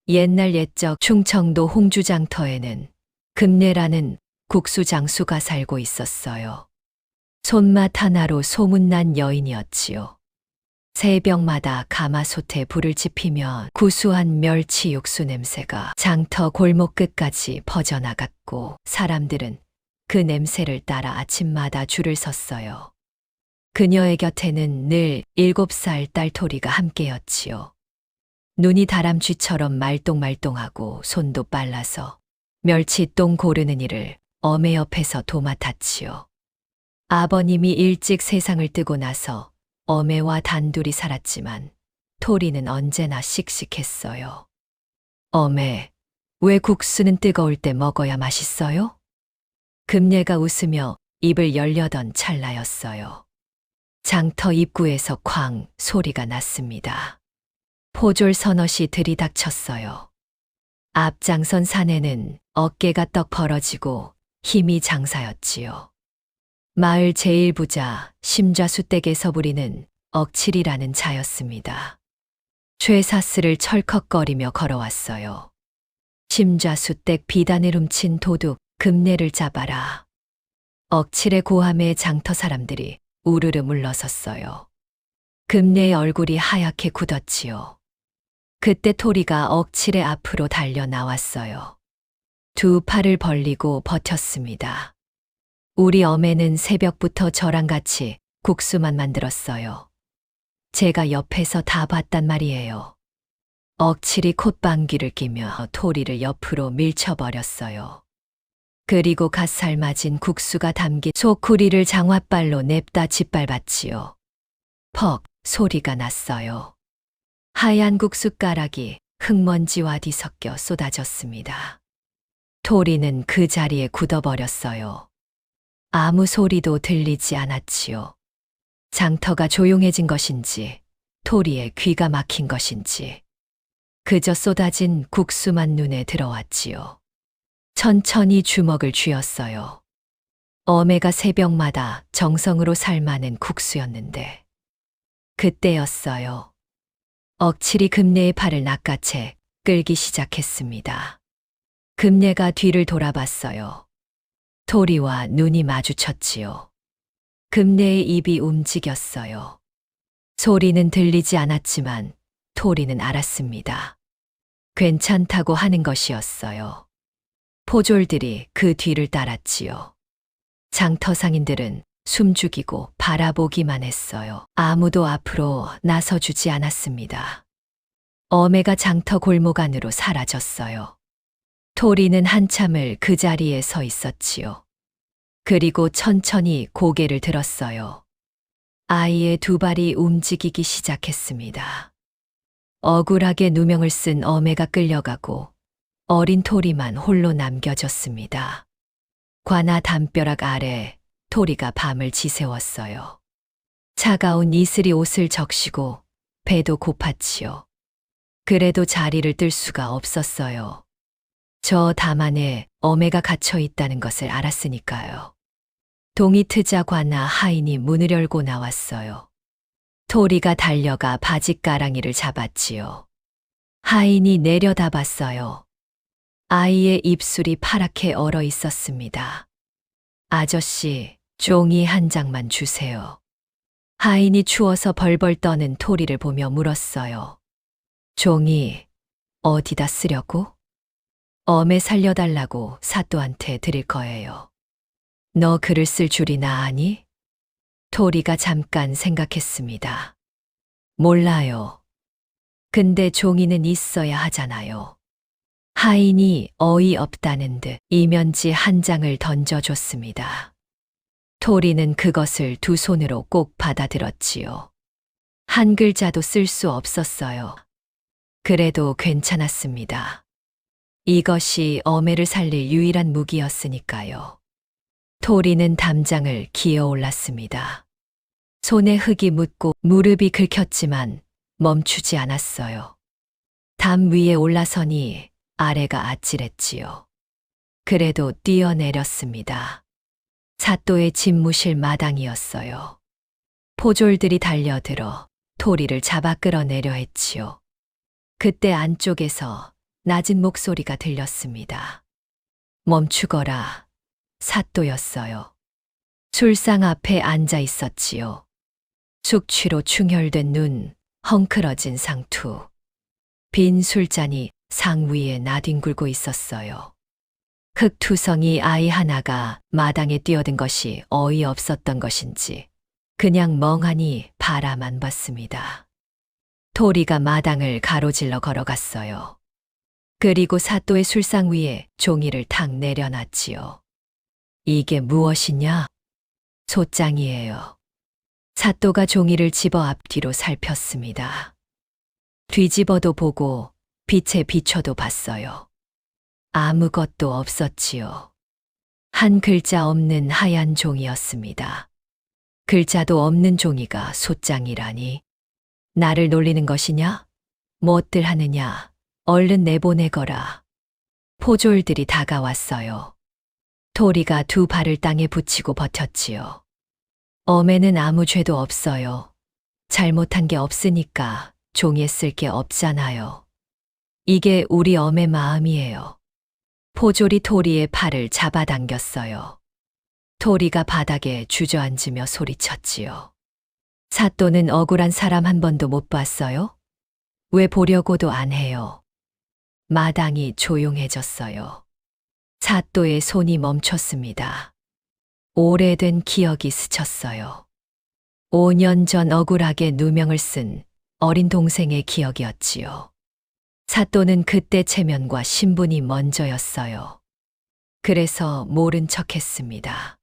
옛날 옛적 충청도 홍주장터에는 금례라는 국수장수가 살고 있었어요. 손맛 하나로 소문난 여인이었지요. 새벽마다 가마솥에 불을 지피며 구수한 멸치 육수 냄새가 장터 골목 끝까지 퍼져나갔고 사람들은 그 냄새를 따라 아침마다 줄을 섰어요. 그녀의 곁에는 늘 7살 딸 토리가 함께였지요. 눈이 다람쥐처럼 말똥말똥하고 손도 빨라서 멸치똥 고르는 일을 어매 옆에서 도맡았지요. 아버님이 일찍 세상을 뜨고 나서 어매와 단둘이 살았지만 토리는 언제나 씩씩했어요. 어매, 왜 국수는 뜨거울 때 먹어야 맛있어요? 금례가 웃으며 입을 열려던 찰나였어요. 장터 입구에서 쾅 소리가 났습니다. 포졸 서넛이 들이닥쳤어요. 앞장선 사내는 어깨가 떡 벌어지고 힘이 장사였지요. 마을 제1부자 심좌수 댁에서 부리는 억칠이라는 자였습니다. 쇠사슬을 철컥거리며 걸어왔어요. 심좌수 댁 비단을 훔친 도둑 금례를 잡아라. 억칠의 고함에 장터 사람들이 우르르 물러섰어요. 금례의 얼굴이 하얗게 굳었지요. 그때 토리가 억칠의 앞으로 달려 나왔어요. 두 팔을 벌리고 버텼습니다. 우리 어매는 새벽부터 저랑 같이 국수만 만들었어요. 제가 옆에서 다 봤단 말이에요. 억칠이 콧방귀를 끼며 토리를 옆으로 밀쳐버렸어요. 그리고 갓 삶아진 국수가 담긴 소쿠리를 장화발로 냅다 짓밟았지요. 퍽 소리가 났어요. 하얀 국숫가락이 흙먼지와 뒤섞여 쏟아졌습니다. 토리는 그 자리에 굳어버렸어요. 아무 소리도 들리지 않았지요. 장터가 조용해진 것인지 토리의 귀가 막힌 것인지 그저 쏟아진 국수만 눈에 들어왔지요. 천천히 주먹을 쥐었어요. 어매가 새벽마다 정성으로 삶아낸 국수였는데 그때였어요. 억칠이 금례의 팔을 낚아채 끌기 시작했습니다. 금례가 뒤를 돌아봤어요. 토리와 눈이 마주쳤지요. 금례의 입이 움직였어요. 소리는 들리지 않았지만 토리는 알았습니다. 괜찮다고 하는 것이었어요. 포졸들이 그 뒤를 따랐지요. 장터 상인들은 숨죽이고 바라보기만 했어요. 아무도 앞으로 나서주지 않았습니다. 어매가 장터 골목 안으로 사라졌어요. 토리는 한참을 그 자리에 서 있었지요. 그리고 천천히 고개를 들었어요. 아이의 두 발이 움직이기 시작했습니다. 억울하게 누명을 쓴 어매가 끌려가고 어린 토리만 홀로 남겨졌습니다. 관아 담벼락 아래 토리가 밤을 지새웠어요. 차가운 이슬이 옷을 적시고 배도 고팠지요. 그래도 자리를 뜰 수가 없었어요. 저 담 안에 어매가 갇혀 있다는 것을 알았으니까요. 동이 트자 관아 하인이 문을 열고 나왔어요. 토리가 달려가 바짓가랑이를 잡았지요. 하인이 내려다 봤어요. 아이의 입술이 파랗게 얼어 있었습니다. 아저씨, 종이 한 장만 주세요. 하인이 추워서 벌벌 떠는 토리를 보며 물었어요. 종이 어디다 쓰려고? 어매 살려달라고 사또한테 드릴 거예요. 너 글을 쓸 줄이나 아니? 토리가 잠깐 생각했습니다. 몰라요. 근데 종이는 있어야 하잖아요. 하인이 어이없다는 듯 이면지 한 장을 던져줬습니다. 토리는 그것을 두 손으로 꼭 받아들었지요. 한 글자도 쓸 수 없었어요. 그래도 괜찮았습니다. 이것이 어매를 살릴 유일한 무기였으니까요. 토리는 담장을 기어 올랐습니다. 손에 흙이 묻고 무릎이 긁혔지만 멈추지 않았어요. 담 위에 올라서니 아래가 아찔했지요. 그래도 뛰어내렸습니다. 사또의 집무실 마당이었어요. 포졸들이 달려들어 토리를 잡아 끌어내려 했지요. 그때 안쪽에서 낮은 목소리가 들렸습니다. 멈추거라. 사또였어요. 술상 앞에 앉아 있었지요. 숙취로 충혈된 눈, 헝클어진 상투. 빈 술잔이 상 위에 나뒹굴고 있었어요. 흑투성이 아이 하나가 마당에 뛰어든 것이 어이없었던 것인지 그냥 멍하니 바라만 봤습니다. 토리가 마당을 가로질러 걸어갔어요. 그리고 사또의 술상 위에 종이를 탁 내려놨지요. 이게 무엇이냐? 소장이에요. 사또가 종이를 집어 앞뒤로 살폈습니다. 뒤집어도 보고 빛에 비춰도 봤어요. 아무것도 없었지요. 한 글자 없는 하얀 종이였습니다. 글자도 없는 종이가 소장이라니. 나를 놀리는 것이냐? 뭣들 하느냐? 얼른 내보내거라. 포졸들이 다가왔어요. 토리가 두 발을 땅에 붙이고 버텼지요. 엄에는 아무 죄도 없어요. 잘못한 게 없으니까 종이에 쓸 게 없잖아요. 이게 우리 엄의 마음이에요. 포졸이 토리의 팔을 잡아당겼어요. 토리가 바닥에 주저앉으며 소리쳤지요. 사또는 억울한 사람 한 번도 못 봤어요? 왜 보려고도 안 해요? 마당이 조용해졌어요. 사또의 손이 멈췄습니다. 오래된 기억이 스쳤어요. 5년 전 억울하게 누명을 쓴 어린 동생의 기억이었지요. 사또는 그때 체면과 신분이 먼저였어요. 그래서 모른 척했습니다.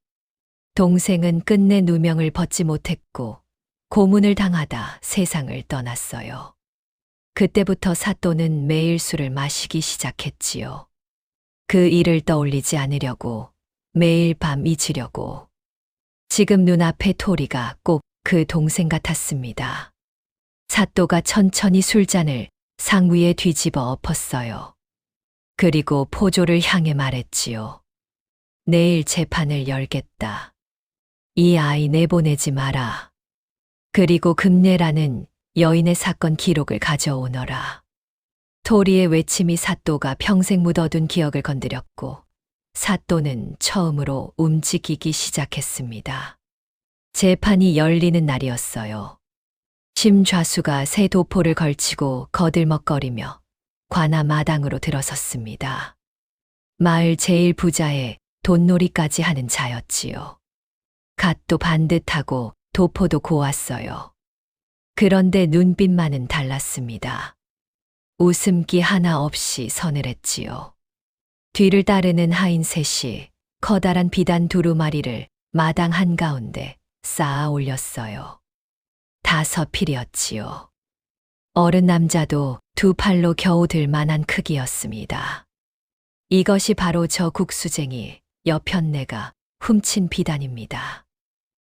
동생은 끝내 누명을 벗지 못했고 고문을 당하다 세상을 떠났어요. 그때부터 사또는 매일 술을 마시기 시작했지요. 그 일을 떠올리지 않으려고, 매일 밤 잊으려고. 지금 눈앞에 토리가 꼭 그 동생 같았습니다. 사또가 천천히 술잔을 상 위에 뒤집어 엎었어요. 그리고 포졸을 향해 말했지요. 내일 재판을 열겠다. 이 아이 내보내지 마라. 그리고 금례라는 여인의 사건 기록을 가져오너라. 토리의 외침이 사또가 평생 묻어둔 기억을 건드렸고 사또는 처음으로 움직이기 시작했습니다. 재판이 열리는 날이었어요. 심좌수가 새 도포를 걸치고 거들먹거리며 관아 마당으로 들어섰습니다. 마을 제일 부자의 돈놀이까지 하는 자였지요. 갓도 반듯하고 도포도 고왔어요. 그런데 눈빛만은 달랐습니다. 웃음기 하나 없이 서늘했지요. 뒤를 따르는 하인 셋이 커다란 비단 두루마리를 마당 한가운데 쌓아 올렸어요. 5필이었지요. 어른 남자도 두 팔로 겨우 들 만한 크기였습니다. 이것이 바로 저 국수쟁이 여편네가 훔친 비단입니다.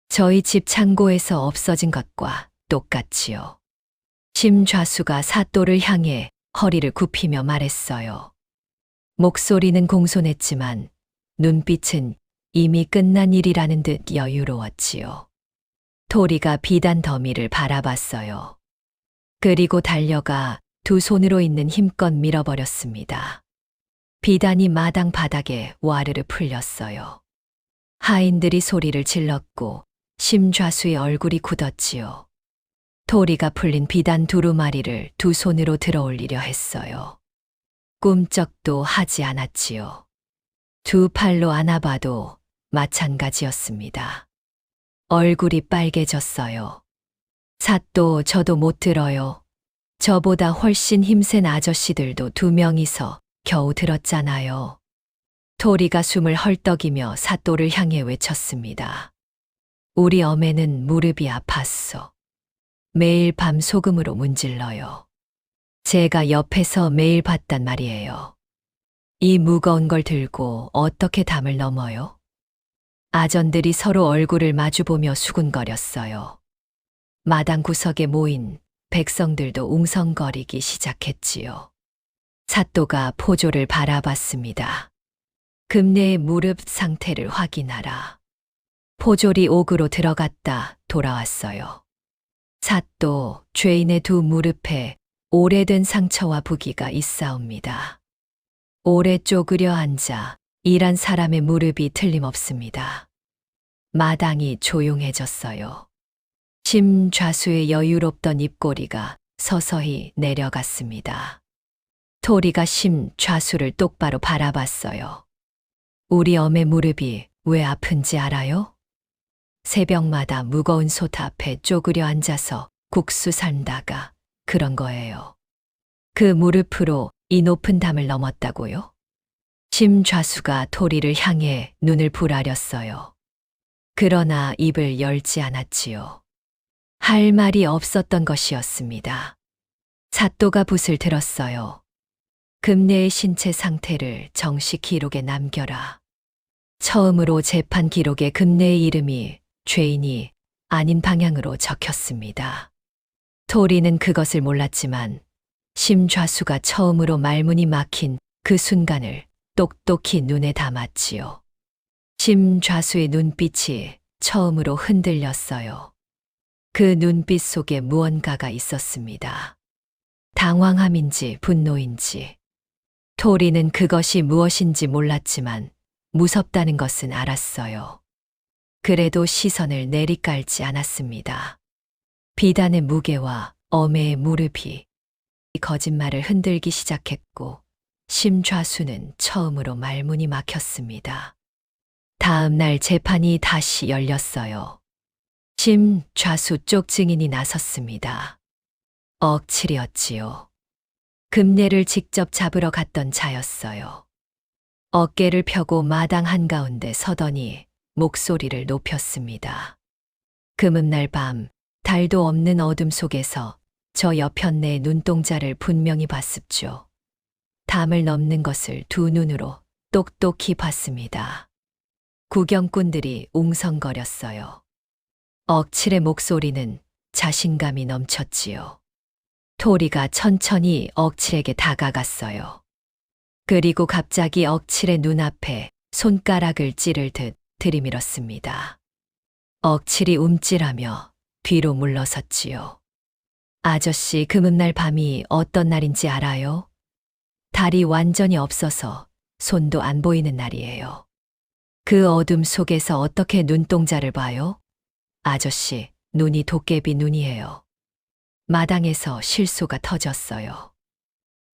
저희 집 창고에서 없어진 것과 똑같지요. 심좌수가 사또를 향해 허리를 굽히며 말했어요. 목소리는 공손했지만 눈빛은 이미 끝난 일이라는 듯 여유로웠지요. 토리가 비단 더미를 바라봤어요. 그리고 달려가 두 손으로 있는 힘껏 밀어버렸습니다. 비단이 마당 바닥에 와르르 풀렸어요. 하인들이 소리를 질렀고 심좌수의 얼굴이 굳었지요. 토리가 풀린 비단 두루마리를 두 손으로 들어올리려 했어요. 꿈쩍도 하지 않았지요. 두 팔로 안아봐도 마찬가지였습니다. 얼굴이 빨개졌어요. 사또 저도 못 들어요. 저보다 훨씬 힘센 아저씨들도 2명이서 겨우 들었잖아요. 토리가 숨을 헐떡이며 사또를 향해 외쳤습니다. 우리 엄에는 무릎이 아팠어. 매일 밤 소금으로 문질러요. 제가 옆에서 매일 봤단 말이에요. 이 무거운 걸 들고 어떻게 담을 넘어요? 아전들이 서로 얼굴을 마주보며 수군거렸어요. 마당 구석에 모인 백성들도 웅성거리기 시작했지요. 사또가 포졸을 바라봤습니다. 금례의 무릎 상태를 확인하라. 포졸이 옥으로 들어갔다 돌아왔어요. 사또, 죄인의 두 무릎에 오래된 상처와 부기가 있사옵니다. 오래 쪼그려 앉아 일한 사람의 무릎이 틀림없습니다. 마당이 조용해졌어요. 심좌수의 여유롭던 입꼬리가 서서히 내려갔습니다. 토리가 심좌수를 똑바로 바라봤어요. 우리 엄의 무릎이 왜 아픈지 알아요? 새벽마다 무거운 솥 앞에 쪼그려 앉아서 국수 삶다가 그런 거예요. 그 무릎으로 이 높은 담을 넘었다고요? 심좌수가 토리를 향해 눈을 부라렸어요. 그러나 입을 열지 않았지요. 할 말이 없었던 것이었습니다. 사또가 붓을 들었어요. 금내의 신체 상태를 정식 기록에 남겨라. 처음으로 재판 기록에 금내의 이름이 죄인이 아닌 방향으로 적혔습니다. 토리는 그것을 몰랐지만 심좌수가 처음으로 말문이 막힌 그 순간을 똑똑히 눈에 담았지요. 심좌수의 눈빛이 처음으로 흔들렸어요. 그 눈빛 속에 무언가가 있었습니다. 당황함인지 분노인지. 토리는 그것이 무엇인지 몰랐지만 무섭다는 것은 알았어요. 그래도 시선을 내리깔지 않았습니다. 비단의 무게와 엄해의 무릎이 거짓말을 흔들기 시작했고 심좌수는 처음으로 말문이 막혔습니다. 다음 날 재판이 다시 열렸어요. 심좌수 쪽 증인이 나섰습니다. 억칠이었지요. 금례를 직접 잡으러 갔던 자였어요. 어깨를 펴고 마당 한가운데 서더니 목소리를 높였습니다. 금음날 밤 달도 없는 어둠 속에서 저 여편네의 눈동자를 분명히 봤습죠. 담을 넘는 것을 두 눈으로 똑똑히 봤습니다. 구경꾼들이 웅성거렸어요. 억칠의 목소리는 자신감이 넘쳤지요. 토리가 천천히 억칠에게 다가갔어요. 그리고 갑자기 억칠의 눈앞에 손가락을 찌를 듯 들이밀었습니다. 억칠이 움찔하며 뒤로 물러섰지요. 아저씨, 금음날 밤이 어떤 날인지 알아요? 달이 완전히 없어서 손도 안 보이는 날이에요. 그 어둠 속에서 어떻게 눈동자를 봐요? 아저씨, 눈이 도깨비 눈이에요. 마당에서 실소가 터졌어요.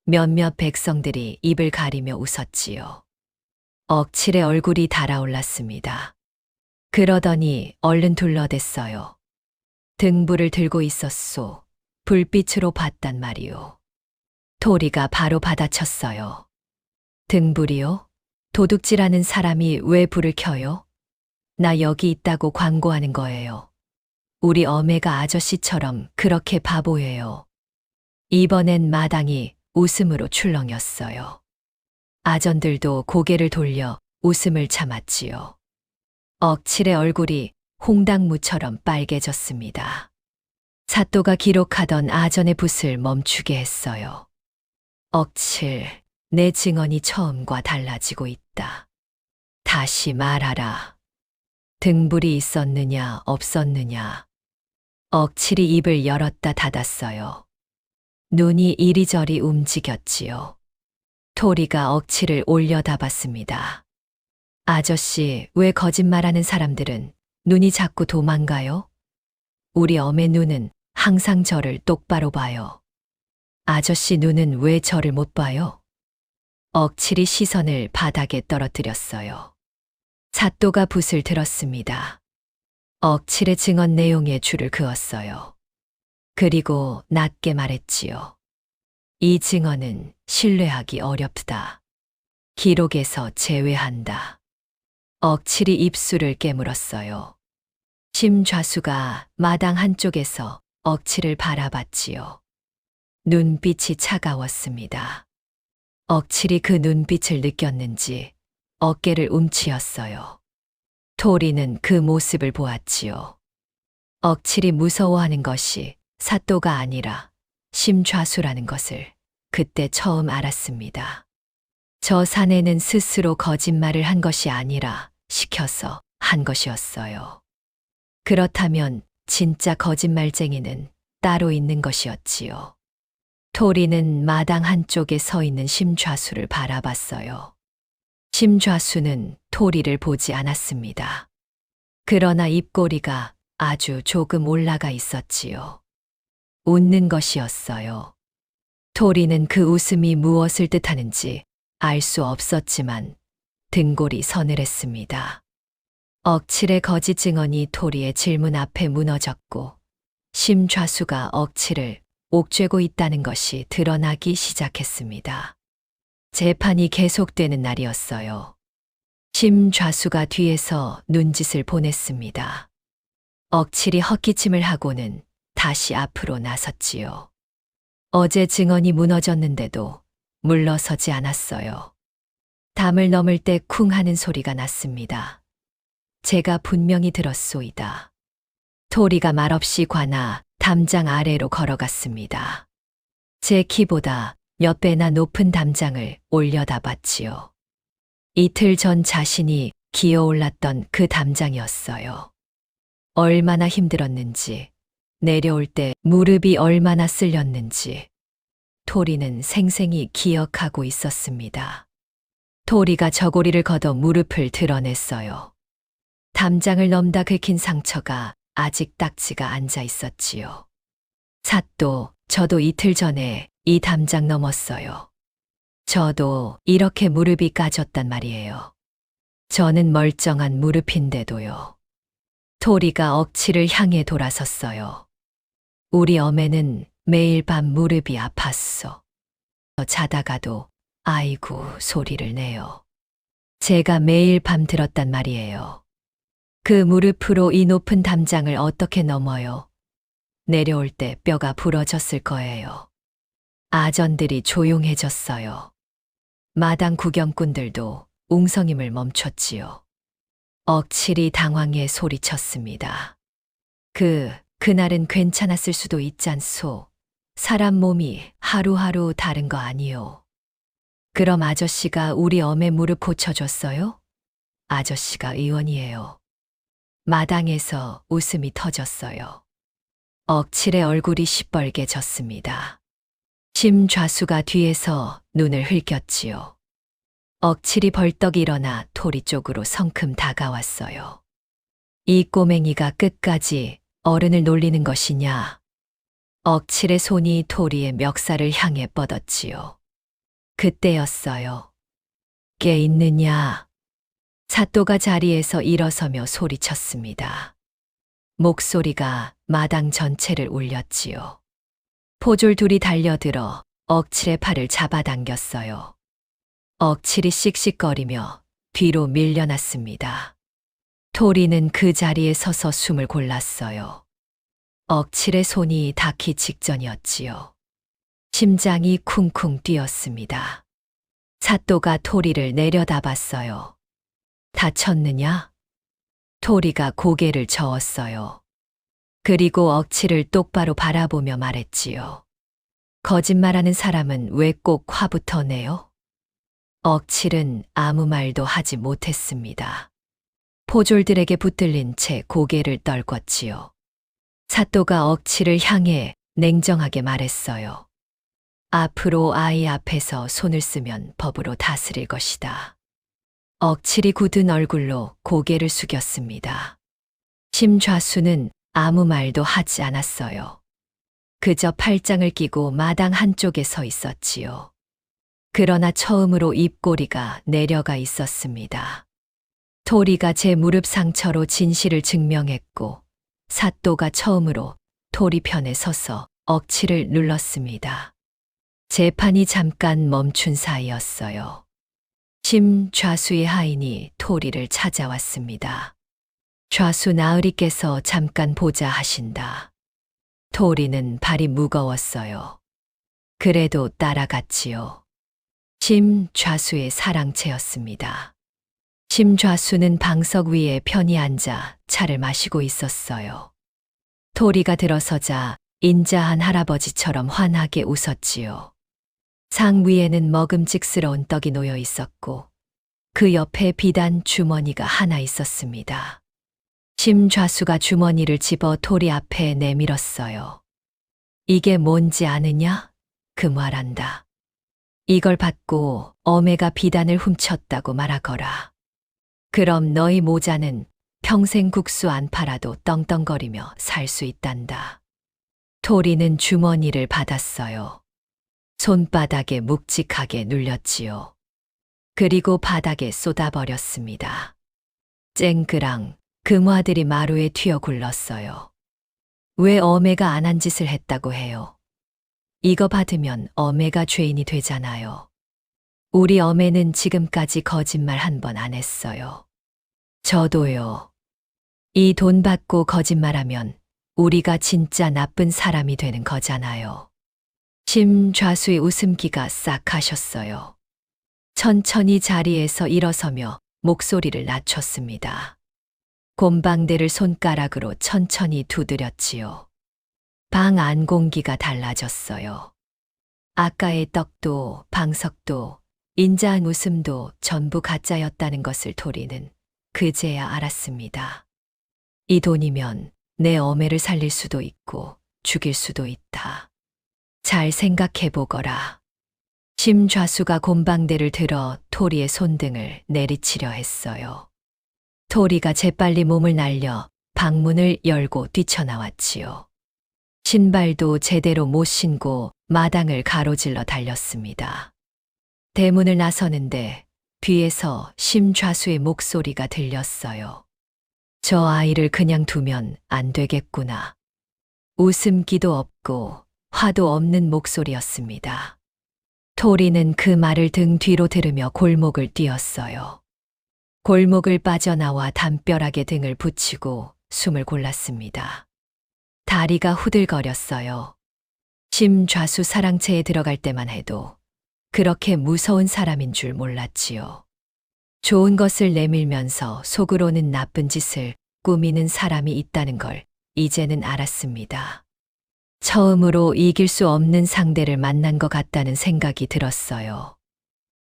몇몇 백성들이 입을 가리며 웃었지요. 억칠의 얼굴이 달아올랐습니다. 그러더니 얼른 둘러댔어요. 등불을 들고 있었소. 불빛으로 봤단 말이오. 토리가 바로 받아쳤어요. 등불이요? 도둑질하는 사람이 왜 불을 켜요? 나 여기 있다고 광고하는 거예요. 우리 어매가 아저씨처럼 그렇게 바보예요. 이번엔 마당이 웃음으로 출렁였어요. 아전들도 고개를 돌려 웃음을 참았지요. 억칠의 얼굴이 홍당무처럼 빨개졌습니다. 사또가 기록하던 아전의 붓을 멈추게 했어요. 억칠, 내 증언이 처음과 달라지고 있다. 다시 말하라. 등불이 있었느냐 없었느냐. 억칠이 입을 열었다 닫았어요. 눈이 이리저리 움직였지요. 토리가 억칠을 올려다봤습니다. 아저씨, 왜 거짓말하는 사람들은 눈이 자꾸 도망가요? 우리 엄의 눈은 항상 저를 똑바로 봐요. 아저씨 눈은 왜 저를 못 봐요? 억칠이 시선을 바닥에 떨어뜨렸어요. 사또가 붓을 들었습니다. 억칠의 증언 내용에 줄을 그었어요. 그리고 낮게 말했지요. 이 증언은 신뢰하기 어렵다. 기록에서 제외한다. 억칠이 입술을 깨물었어요. 심좌수가 마당 한쪽에서 억칠을 바라봤지요. 눈빛이 차가웠습니다. 억칠이 그 눈빛을 느꼈는지 어깨를 움츠였어요. 토리는 그 모습을 보았지요. 억칠이 무서워하는 것이 사또가 아니라 심좌수라는 것을 그때 처음 알았습니다. 저 사내는 스스로 거짓말을 한 것이 아니라 시켜서 한 것이었어요. 그렇다면 진짜 거짓말쟁이는 따로 있는 것이었지요. 토리는 마당 한쪽에 서 있는 심좌수를 바라봤어요. 심좌수는 토리를 보지 않았습니다. 그러나 입꼬리가 아주 조금 올라가 있었지요. 웃는 것이었어요. 토리는 그 웃음이 무엇을 뜻하는지 알 수 없었지만 등골이 서늘했습니다. 억칠의 거짓 증언이 토리의 질문 앞에 무너졌고 심좌수가 억칠을 옥죄고 있다는 것이 드러나기 시작했습니다. 재판이 계속되는 날이었어요. 심좌수가 뒤에서 눈짓을 보냈습니다. 억칠이 헛기침을 하고는 다시 앞으로 나섰지요. 어제 증언이 무너졌는데도 물러서지 않았어요. 담을 넘을 때 쿵 하는 소리가 났습니다. 제가 분명히 들었소이다. 토리가 말없이 관아 담장 아래로 걸어갔습니다. 제 키보다 몇 배나 높은 담장을 올려다 봤지요. 이틀 전 자신이 기어올랐던 그 담장이었어요. 얼마나 힘들었는지, 내려올 때 무릎이 얼마나 쓸렸는지 토리는 생생히 기억하고 있었습니다. 토리가 저고리를 걷어 무릎을 드러냈어요. 담장을 넘다 긁힌 상처가 아직 딱지가 앉아 있었지요. 삿도 저도 이틀 전에 이 담장 넘었어요. 저도 이렇게 무릎이 까졌단 말이에요. 저는 멀쩡한 무릎인데도요. 토리가 억칠을 향해 돌아섰어요. 우리 어매는 매일 밤 무릎이 아팠어. 자다가도 아이고 소리를 내요. 제가 매일 밤 들었단 말이에요. 그 무릎으로 이 높은 담장을 어떻게 넘어요? 내려올 때 뼈가 부러졌을 거예요. 아전들이 조용해졌어요. 마당 구경꾼들도 웅성임을 멈췄지요. 억칠이 당황해 소리쳤습니다. 그날은 괜찮았을 수도 있잖소. 사람 몸이 하루하루 다른 거 아니요. 그럼 아저씨가 우리 어매 무릎 고쳐줬어요? 아저씨가 의원이에요. 마당에서 웃음이 터졌어요. 억칠의 얼굴이 시뻘개졌습니다. 심좌수가 뒤에서 눈을 흘겼지요. 억칠이 벌떡 일어나 토리 쪽으로 성큼 다가왔어요. 이 꼬맹이가 끝까지 어른을 놀리는 것이냐? 억칠의 손이 토리의 멱살을 향해 뻗었지요. 그때였어요. 깨 있느냐? 삿도가 자리에서 일어서며 소리쳤습니다. 목소리가 마당 전체를 울렸지요. 포졸 둘이 달려들어 억칠의 팔을 잡아당겼어요. 억칠이 씩씩거리며 뒤로 밀려났습니다. 토리는 그 자리에 서서 숨을 골랐어요. 억칠의 손이 닿기 직전이었지요. 심장이 쿵쿵 뛰었습니다. 삿도가 토리를 내려다봤어요. 다쳤느냐? 토리가 고개를 저었어요. 그리고 억칠을 똑바로 바라보며 말했지요. 거짓말하는 사람은 왜 꼭 화부터 내요? 억칠은 아무 말도 하지 못했습니다. 포졸들에게 붙들린 채 고개를 떨궜지요. 삿도가 억칠을 향해 냉정하게 말했어요. 앞으로 아이 앞에서 손을 쓰면 법으로 다스릴 것이다. 억칠이 굳은 얼굴로 고개를 숙였습니다. 심좌수는 아무 말도 하지 않았어요. 그저 팔짱을 끼고 마당 한쪽에 서 있었지요. 그러나 처음으로 입꼬리가 내려가 있었습니다. 토리가 제 무릎 상처로 진실을 증명했고 삿도가 처음으로 토리 편에 서서 억칠을 눌렀습니다. 재판이 잠깐 멈춘 사이였어요. 심좌수의 하인이 토리를 찾아왔습니다. 좌수 나으리께서 잠깐 보자 하신다. 토리는 발이 무거웠어요. 그래도 따라갔지요. 심좌수의 사랑채였습니다. 심좌수는 방석 위에 편히 앉아 차를 마시고 있었어요. 토리가 들어서자 인자한 할아버지처럼 환하게 웃었지요. 상 위에는 먹음직스러운 떡이 놓여 있었고 그 옆에 비단 주머니가 하나 있었습니다. 심좌수가 주머니를 집어 토리 앞에 내밀었어요. 이게 뭔지 아느냐? 금화란다. 이걸 받고 어매가 비단을 훔쳤다고 말하거라. 그럼 너희 모자는 평생 국수 안 팔아도 떵떵거리며 살 수 있단다. 토리는 주머니를 받았어요. 손바닥에 묵직하게 눌렸지요. 그리고 바닥에 쏟아버렸습니다. 쨍그랑 금화들이 마루에 튀어 굴렀어요. 왜 어매가 안 한 짓을 했다고 해요? 이거 받으면 어매가 죄인이 되잖아요. 우리 어매는 지금까지 거짓말 한 번 안 했어요. 저도요. 이 돈 받고 거짓말하면 우리가 진짜 나쁜 사람이 되는 거잖아요. 심좌수의 웃음기가 싹 가셨어요. 천천히 자리에서 일어서며 목소리를 낮췄습니다. 곰방대를 손가락으로 천천히 두드렸지요. 방 안 공기가 달라졌어요. 아까의 떡도 방석도 인자한 웃음도 전부 가짜였다는 것을 토리는 그제야 알았습니다. 이 돈이면 내 어매를 살릴 수도 있고 죽일 수도 있다. 잘 생각해 보거라. 심좌수가 곰방대를 들어 토리의 손등을 내리치려 했어요. 토리가 재빨리 몸을 날려 방문을 열고 뛰쳐나왔지요. 신발도 제대로 못 신고 마당을 가로질러 달렸습니다. 대문을 나서는데 뒤에서 심좌수의 목소리가 들렸어요. 저 아이를 그냥 두면 안 되겠구나. 웃음기도 없고 화도 없는 목소리였습니다. 토리는 그 말을 등 뒤로 들으며 골목을 뛰었어요. 골목을 빠져나와 담벼락에 등을 붙이고 숨을 골랐습니다. 다리가 후들거렸어요. 심좌수 사랑채에 들어갈 때만 해도 그렇게 무서운 사람인 줄 몰랐지요. 좋은 것을 내밀면서 속으로는 나쁜 짓을 꾸미는 사람이 있다는 걸 이제는 알았습니다. 처음으로 이길 수 없는 상대를 만난 것 같다는 생각이 들었어요.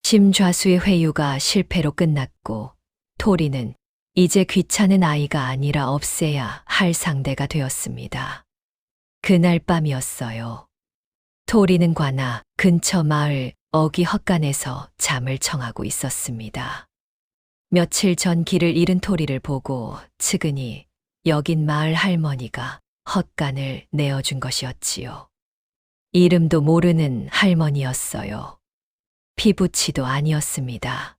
심좌수의 회유가 실패로 끝났고 토리는 이제 귀찮은 아이가 아니라 없애야 할 상대가 되었습니다. 그날 밤이었어요. 토리는 관아 근처 마을 어귀 헛간에서 잠을 청하고 있었습니다. 며칠 전 길을 잃은 토리를 보고 측은히 여긴 마을 할머니가 헛간을 내어준 것이었지요. 이름도 모르는 할머니였어요. 피부치도 아니었습니다.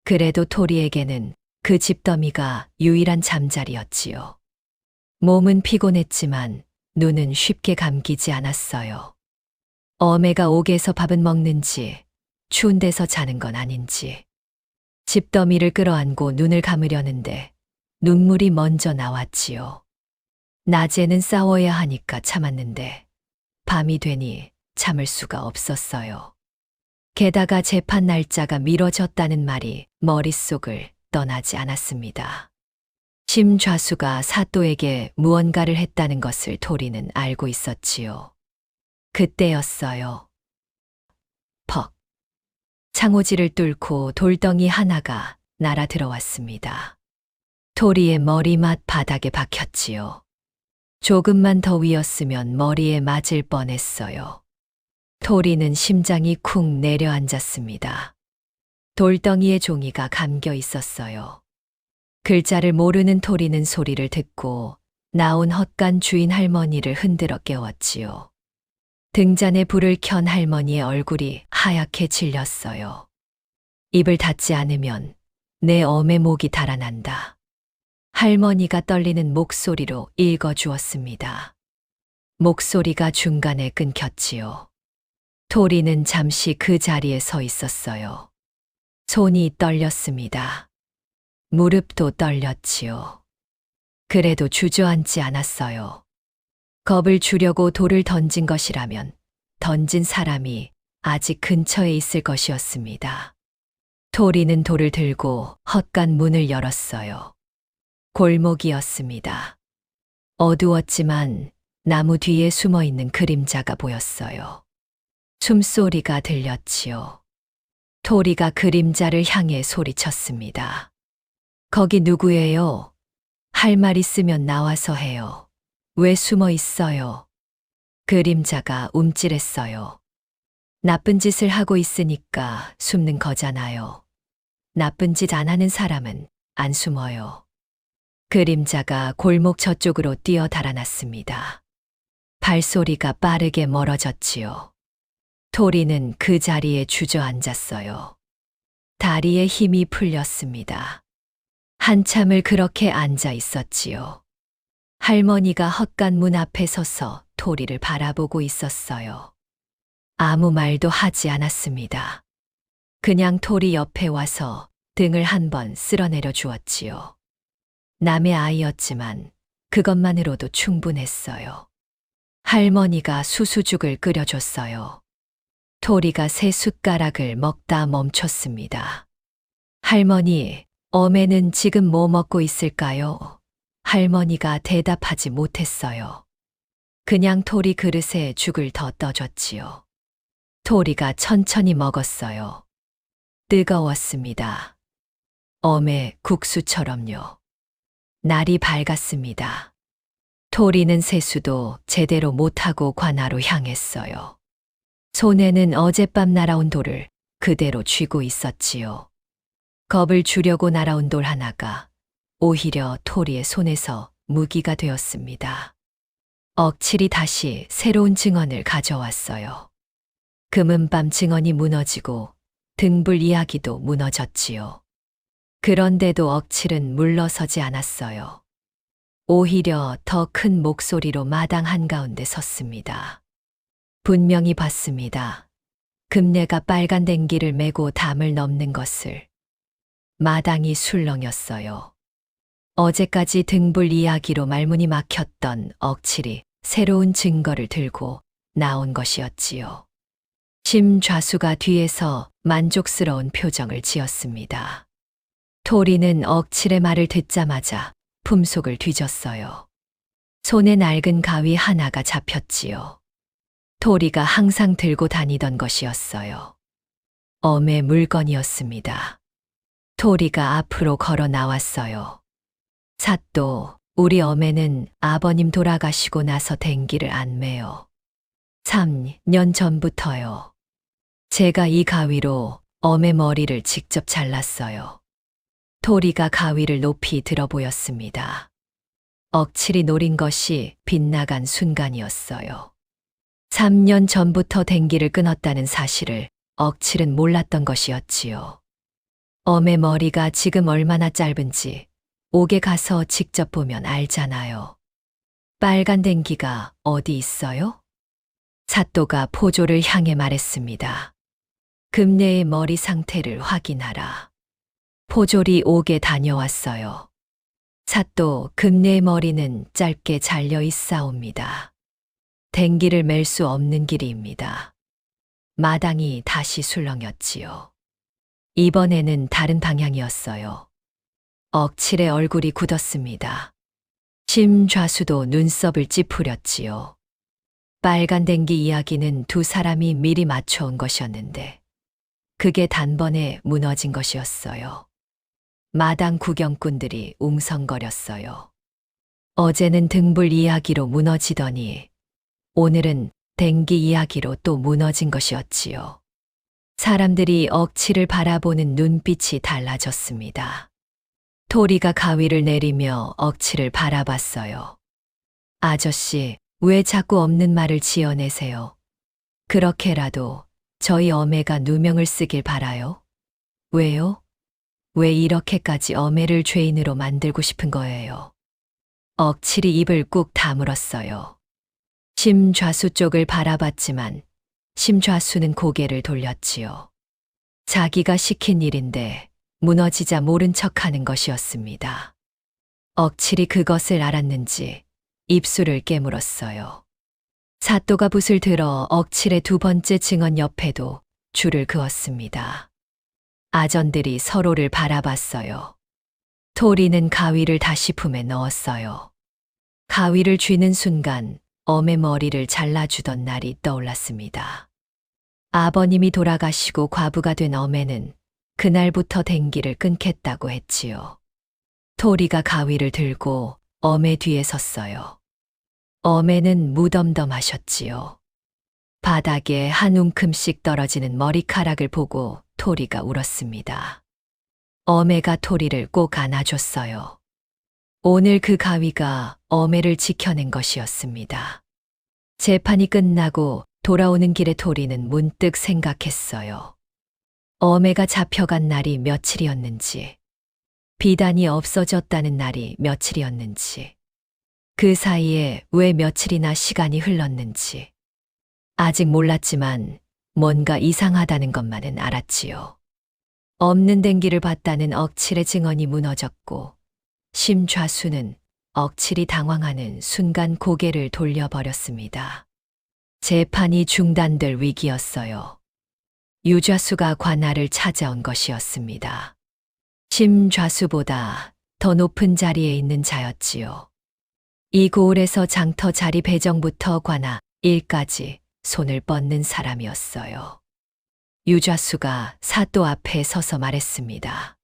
그래도 토리에게는 그 집더미가 유일한 잠자리였지요. 몸은 피곤했지만 눈은 쉽게 감기지 않았어요. 어매가 옥에서 밥은 먹는지 추운 데서 자는 건 아닌지 집더미를 끌어안고 눈을 감으려는데 눈물이 먼저 나왔지요. 낮에는 싸워야 하니까 참았는데 밤이 되니 참을 수가 없었어요. 게다가 재판 날짜가 미뤄졌다는 말이 머릿속을 떠나지 않았습니다. 심좌수가 사또에게 무언가를 했다는 것을 토리는 알고 있었지요. 그때였어요. 퍽. 창호지를 뚫고 돌덩이 하나가 날아 들어왔습니다. 토리의 머리맡 바닥에 박혔지요. 조금만 더 위였으면 머리에 맞을 뻔했어요. 토리는 심장이 쿵 내려앉았습니다. 돌덩이의 종이가 감겨 있었어요. 글자를 모르는 토리는 소리를 듣고 나온 헛간 주인 할머니를 흔들어 깨웠지요. 등잔에 불을 켠 할머니의 얼굴이 하얗게 질렸어요. 입을 닫지 않으면 내 어매 목이 달아난다. 할머니가 떨리는 목소리로 읽어주었습니다. 목소리가 중간에 끊겼지요. 토리는 잠시 그 자리에 서 있었어요. 손이 떨렸습니다. 무릎도 떨렸지요. 그래도 주저앉지 않았어요. 겁을 주려고 돌을 던진 것이라면 던진 사람이 아직 근처에 있을 것이었습니다. 토리는 돌을 들고 헛간 문을 열었어요. 골목이었습니다. 어두웠지만 나무 뒤에 숨어 있는 그림자가 보였어요. 숨소리가 들렸지요. 토리가 그림자를 향해 소리쳤습니다. 거기 누구예요? 할 말 있으면 나와서 해요. 왜 숨어 있어요? 그림자가 움찔했어요. 나쁜 짓을 하고 있으니까 숨는 거잖아요. 나쁜 짓 안 하는 사람은 안 숨어요. 그림자가 골목 저쪽으로 뛰어 달아났습니다. 발소리가 빠르게 멀어졌지요. 토리는 그 자리에 주저앉았어요. 다리에 힘이 풀렸습니다. 한참을 그렇게 앉아 있었지요. 할머니가 헛간 문 앞에 서서 토리를 바라보고 있었어요. 아무 말도 하지 않았습니다. 그냥 토리 옆에 와서 등을 한번 쓸어내려 주었지요. 남의 아이였지만 그것만으로도 충분했어요. 할머니가 수수죽을 끓여줬어요. 토리가 세 숟가락을 먹다 멈췄습니다. 할머니, 어매는 지금 뭐 먹고 있을까요? 할머니가 대답하지 못했어요. 그냥 토리 그릇에 죽을 더 떠줬지요. 토리가 천천히 먹었어요. 뜨거웠습니다. 어매 국수처럼요. 날이 밝았습니다. 토리는 세수도 제대로 못하고 관아로 향했어요. 손에는 어젯밤 날아온 돌을 그대로 쥐고 있었지요. 겁을 주려고 날아온 돌 하나가 오히려 토리의 손에서 무기가 되었습니다. 억칠이 다시 새로운 증언을 가져왔어요. 금은밤 증언이 무너지고 등불 이야기도 무너졌지요. 그런데도 억칠은 물러서지 않았어요. 오히려 더 큰 목소리로 마당 한가운데 섰습니다. 분명히 봤습니다. 금내가 빨간 댕기를 메고 담을 넘는 것을. 마당이 술렁였어요. 어제까지 등불 이야기로 말문이 막혔던 억칠이 새로운 증거를 들고 나온 것이었지요. 심좌수가 뒤에서 만족스러운 표정을 지었습니다. 토리는 억칠의 말을 듣자마자 품속을 뒤졌어요. 손에 낡은 가위 하나가 잡혔지요. 토리가 항상 들고 다니던 것이었어요. 엄의 물건이었습니다. 토리가 앞으로 걸어 나왔어요. 사또, 우리 어매는 아버님 돌아가시고 나서 댕기를 안 매요. 3년 전부터요. 제가 이 가위로 엄의 머리를 직접 잘랐어요. 토리가 가위를 높이 들어 보였습니다. 억칠이 노린 것이 빗나간 순간이었어요. 3년 전부터 댕기를 끊었다는 사실을 억칠은 몰랐던 것이었지요. 엄의 머리가 지금 얼마나 짧은지 옥에 가서 직접 보면 알잖아요. 빨간 댕기가 어디 있어요? 사또가 포조를 향해 말했습니다. 금내의 머리 상태를 확인하라. 포졸이 옥에 다녀왔어요. 사또, 금내의 머리는 짧게 잘려 있사옵니다. 댕기를 맬 수 없는 길이입니다. 마당이 다시 술렁였지요. 이번에는 다른 방향이었어요. 억칠의 얼굴이 굳었습니다. 심좌수도 눈썹을 찌푸렸지요. 빨간 댕기 이야기는 두 사람이 미리 맞춰온 것이었는데 그게 단번에 무너진 것이었어요. 마당 구경꾼들이 웅성거렸어요. 어제는 등불 이야기로 무너지더니 오늘은 댕기 이야기로 또 무너진 것이었지요. 사람들이 억칠을 바라보는 눈빛이 달라졌습니다. 토리가 가위를 내리며 억칠을 바라봤어요. 아저씨, 왜 자꾸 없는 말을 지어내세요? 그렇게라도 저희 어매가 누명을 쓰길 바라요? 왜요? 왜 이렇게까지 어매를 죄인으로 만들고 싶은 거예요? 억칠이 입을 꾹 다물었어요. 심좌수 쪽을 바라봤지만 심좌수는 고개를 돌렸지요. 자기가 시킨 일인데 무너지자 모른 척하는 것이었습니다. 억칠이 그것을 알았는지 입술을 깨물었어요. 사또가 붓을 들어 억칠의 두 번째 증언 옆에도 줄을 그었습니다. 아전들이 서로를 바라봤어요. 토리는 가위를 다시 품에 넣었어요. 가위를 쥐는 순간 엄의 머리를 잘라주던 날이 떠올랐습니다. 아버님이 돌아가시고 과부가 된 엄에는 그날부터 댕기를 끊겠다고 했지요. 토리가 가위를 들고 엄의 뒤에 섰어요. 엄에는 무덤덤하셨지요. 바닥에 한 움큼씩 떨어지는 머리카락을 보고 토리가 울었습니다. 어매가 토리를 꼭 안아줬어요. 오늘 그 가위가 어매를 지켜낸 것이었습니다. 재판이 끝나고 돌아오는 길에 토리는 문득 생각했어요. 어매가 잡혀간 날이 며칠이었는지, 비단이 없어졌다는 날이 며칠이었는지, 그 사이에 왜 며칠이나 시간이 흘렀는지. 아직 몰랐지만 뭔가 이상하다는 것만은 알았지요. 없는 댕기를 봤다는 억칠의 증언이 무너졌고, 심좌수는 억칠이 당황하는 순간 고개를 돌려버렸습니다. 재판이 중단될 위기였어요. 유좌수가 관할을 찾아온 것이었습니다. 심좌수보다 더 높은 자리에 있는 자였지요. 이 고을에서 장터 자리 배정부터 관아 일까지 손을 뻗는 사람이었어요. 유좌수가 사또 앞에 서서 말했습니다.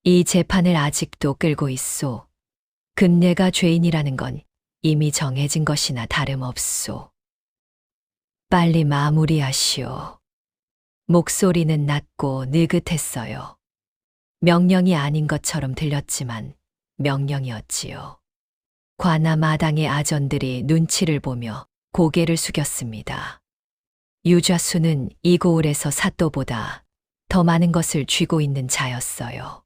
이 재판을 아직도 끌고 있소. 금례가 죄인이라는 건 이미 정해진 것이나 다름없소. 빨리 마무리하시오. 목소리는 낮고 느긋했어요. 명령이 아닌 것처럼 들렸지만 명령이었지요. 관아 마당의 아전들이 눈치를 보며 고개를 숙였습니다. 유좌수는 이 고을에서 사또보다 더 많은 것을 쥐고 있는 자였어요.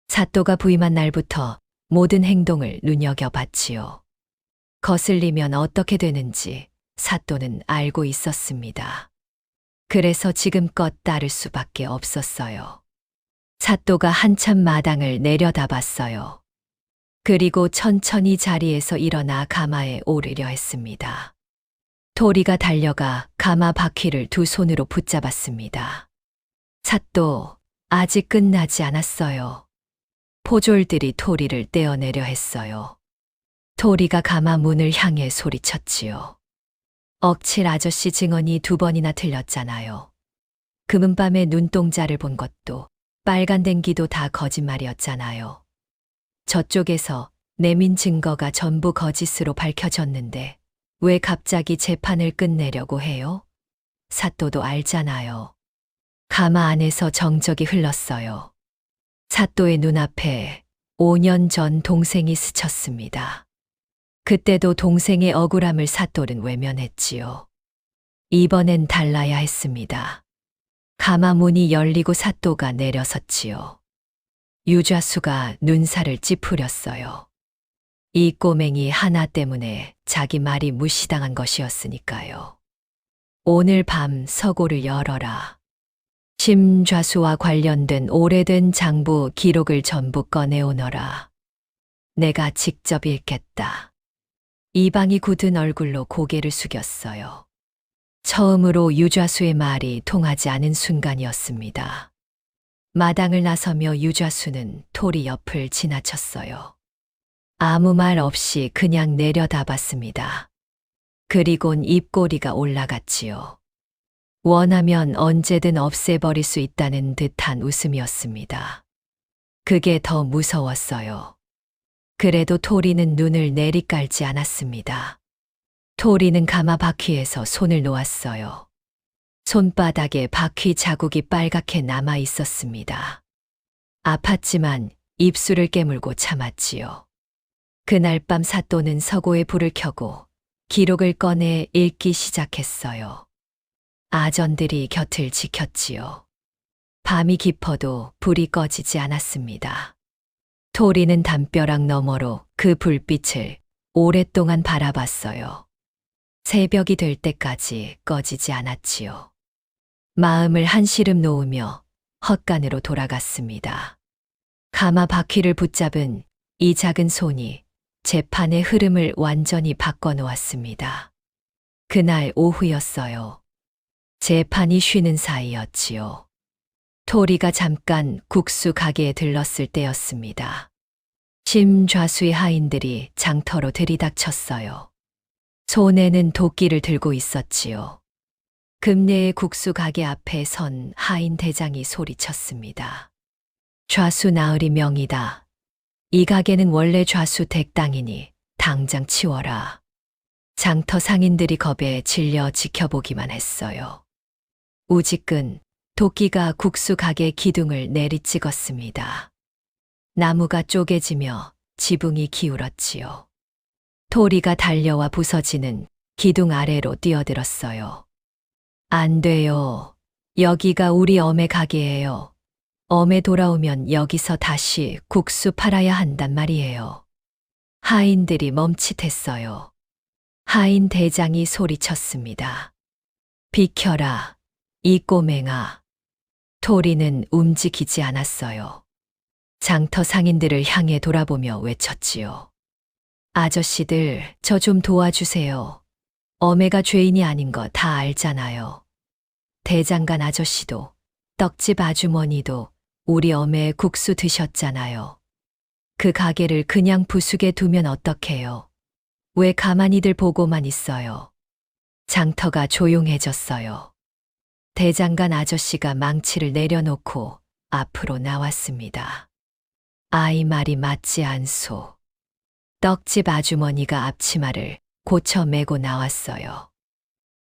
사또가 부임한 날부터 모든 행동을 눈여겨봤지요. 거슬리면 어떻게 되는지 사또는 알고 있었습니다. 그래서 지금껏 따를 수밖에 없었어요. 사또가 한참 마당을 내려다봤어요. 그리고 천천히 자리에서 일어나 가마에 오르려 했습니다. 토리가 달려가 가마 바퀴를 두 손으로 붙잡았습니다. 사또, 아직 끝나지 않았어요. 포졸들이 토리를 떼어내려 했어요. 토리가 가마 문을 향해 소리쳤지요. 억칠 아저씨 증언이 2번이나 틀렸잖아요. 금은밤에 눈동자를 본 것도 빨간 댕기도 다 거짓말이었잖아요. 저쪽에서 내민 증거가 전부 거짓으로 밝혀졌는데 왜 갑자기 재판을 끝내려고 해요? 사또도 알잖아요. 가마 안에서 정적이 흘렀어요. 사또의 눈앞에 5년 전 동생이 스쳤습니다. 그때도 동생의 억울함을 사또는 외면했지요. 이번엔 달라야 했습니다. 가마 문이 열리고 사또가 내려섰지요. 유좌수가 눈살을 찌푸렸어요. 이 꼬맹이 하나 때문에 자기 말이 무시당한 것이었으니까요. 오늘 밤 서고를 열어라. 심좌수와 관련된 오래된 장부 기록을 전부 꺼내오너라. 내가 직접 읽겠다. 이방이 굳은 얼굴로 고개를 숙였어요. 처음으로 유좌수의 말이 통하지 않은 순간이었습니다. 마당을 나서며 유좌수는 토리 옆을 지나쳤어요. 아무 말 없이 그냥 내려다봤습니다. 그리곤 입꼬리가 올라갔지요. 원하면 언제든 없애버릴 수 있다는 듯한 웃음이었습니다. 그게 더 무서웠어요. 그래도 토리는 눈을 내리깔지 않았습니다. 토리는 가마 바퀴에서 손을 놓았어요. 손바닥에 바퀴 자국이 빨갛게 남아 있었습니다. 아팠지만 입술을 깨물고 참았지요. 그날 밤 사또는 서고에 불을 켜고 기록을 꺼내 읽기 시작했어요. 아전들이 곁을 지켰지요. 밤이 깊어도 불이 꺼지지 않았습니다. 토리는 담벼락 너머로 그 불빛을 오랫동안 바라봤어요. 새벽이 될 때까지 꺼지지 않았지요. 마음을 한시름 놓으며 헛간으로 돌아갔습니다. 가마 바퀴를 붙잡은 이 작은 손이 재판의 흐름을 완전히 바꿔놓았습니다. 그날 오후였어요. 재판이 쉬는 사이였지요. 토리가 잠깐 국수 가게에 들렀을 때였습니다. 심좌수의 하인들이 장터로 들이닥쳤어요. 손에는 도끼를 들고 있었지요. 금례의 국수 가게 앞에 선 하인 대장이 소리쳤습니다. 좌수 나으리 명이다. 이 가게는 원래 좌수 댁 땅이니 당장 치워라. 장터 상인들이 겁에 질려 지켜보기만 했어요. 우지끈 도끼가 국수 가게 기둥을 내리찍었습니다. 나무가 쪼개지며 지붕이 기울었지요. 토리가 달려와 부서지는 기둥 아래로 뛰어들었어요. 안 돼요. 여기가 우리 엄의 가게예요. 엄에 돌아오면 여기서 다시 국수 팔아야 한단 말이에요. 하인들이 멈칫했어요. 하인 대장이 소리쳤습니다. 비켜라, 이 꼬맹아. 토리는 움직이지 않았어요. 장터 상인들을 향해 돌아보며 외쳤지요. 아저씨들, 저 좀 도와주세요. 어메가 죄인이 아닌 거 다 알잖아요. 대장간 아저씨도, 떡집 아주머니도 우리 어메 국수 드셨잖아요. 그 가게를 그냥 부수게 두면 어떡해요? 왜 가만히들 보고만 있어요? 장터가 조용해졌어요. 대장간 아저씨가 망치를 내려놓고 앞으로 나왔습니다. 아이 말이 맞지 않소. 떡집 아주머니가 앞치마를 고쳐 메고 나왔어요.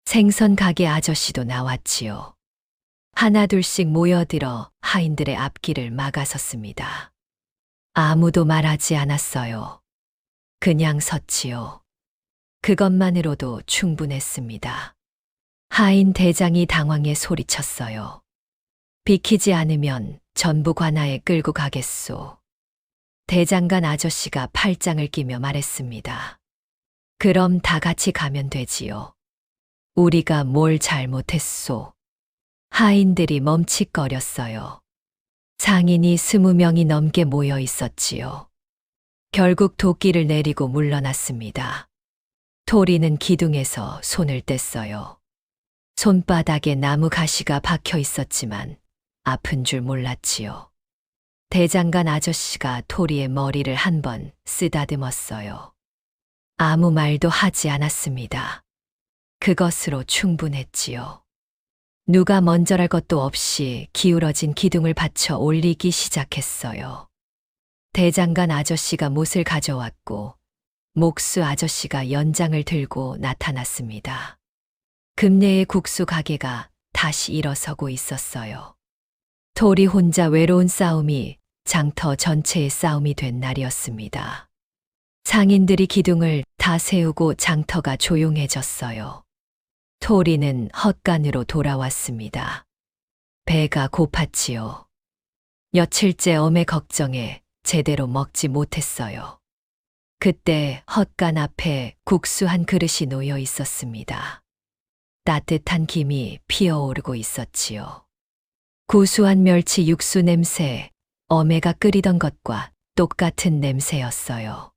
생선 가게 아저씨도 나왔지요. 하나둘씩 모여들어 하인들의 앞길을 막아섰습니다. 아무도 말하지 않았어요. 그냥 섰지요. 그것만으로도 충분했습니다. 하인 대장이 당황해 소리쳤어요. 비키지 않으면 전부 관아에 끌고 가겠소. 대장간 아저씨가 팔짱을 끼며 말했습니다. 그럼 다 같이 가면 되지요. 우리가 뭘 잘못했소. 하인들이 멈칫거렸어요. 상인이 20명이 넘게 모여 있었지요. 결국 도끼를 내리고 물러났습니다. 토리는 기둥에서 손을 뗐어요. 손바닥에 나무 가시가 박혀 있었지만 아픈 줄 몰랐지요. 대장간 아저씨가 토리의 머리를 한번 쓰다듬었어요. 아무 말도 하지 않았습니다. 그것으로 충분했지요. 누가 먼저랄 것도 없이 기울어진 기둥을 받쳐 올리기 시작했어요. 대장간 아저씨가 못을 가져왔고 목수 아저씨가 연장을 들고 나타났습니다. 금내의 국수 가게가 다시 일어서고 있었어요. 토리 혼자 외로운 싸움이 장터 전체의 싸움이 된 날이었습니다. 상인들이 기둥을 다 세우고 장터가 조용해졌어요. 토리는 헛간으로 돌아왔습니다. 배가 고팠지요. 며칠째 엄의 걱정에 제대로 먹지 못했어요. 그때 헛간 앞에 국수 한 그릇이 놓여 있었습니다. 따뜻한 김이 피어오르고 있었지요. 구수한 멸치 육수 냄새, 어메가 끓이던 것과 똑같은 냄새였어요.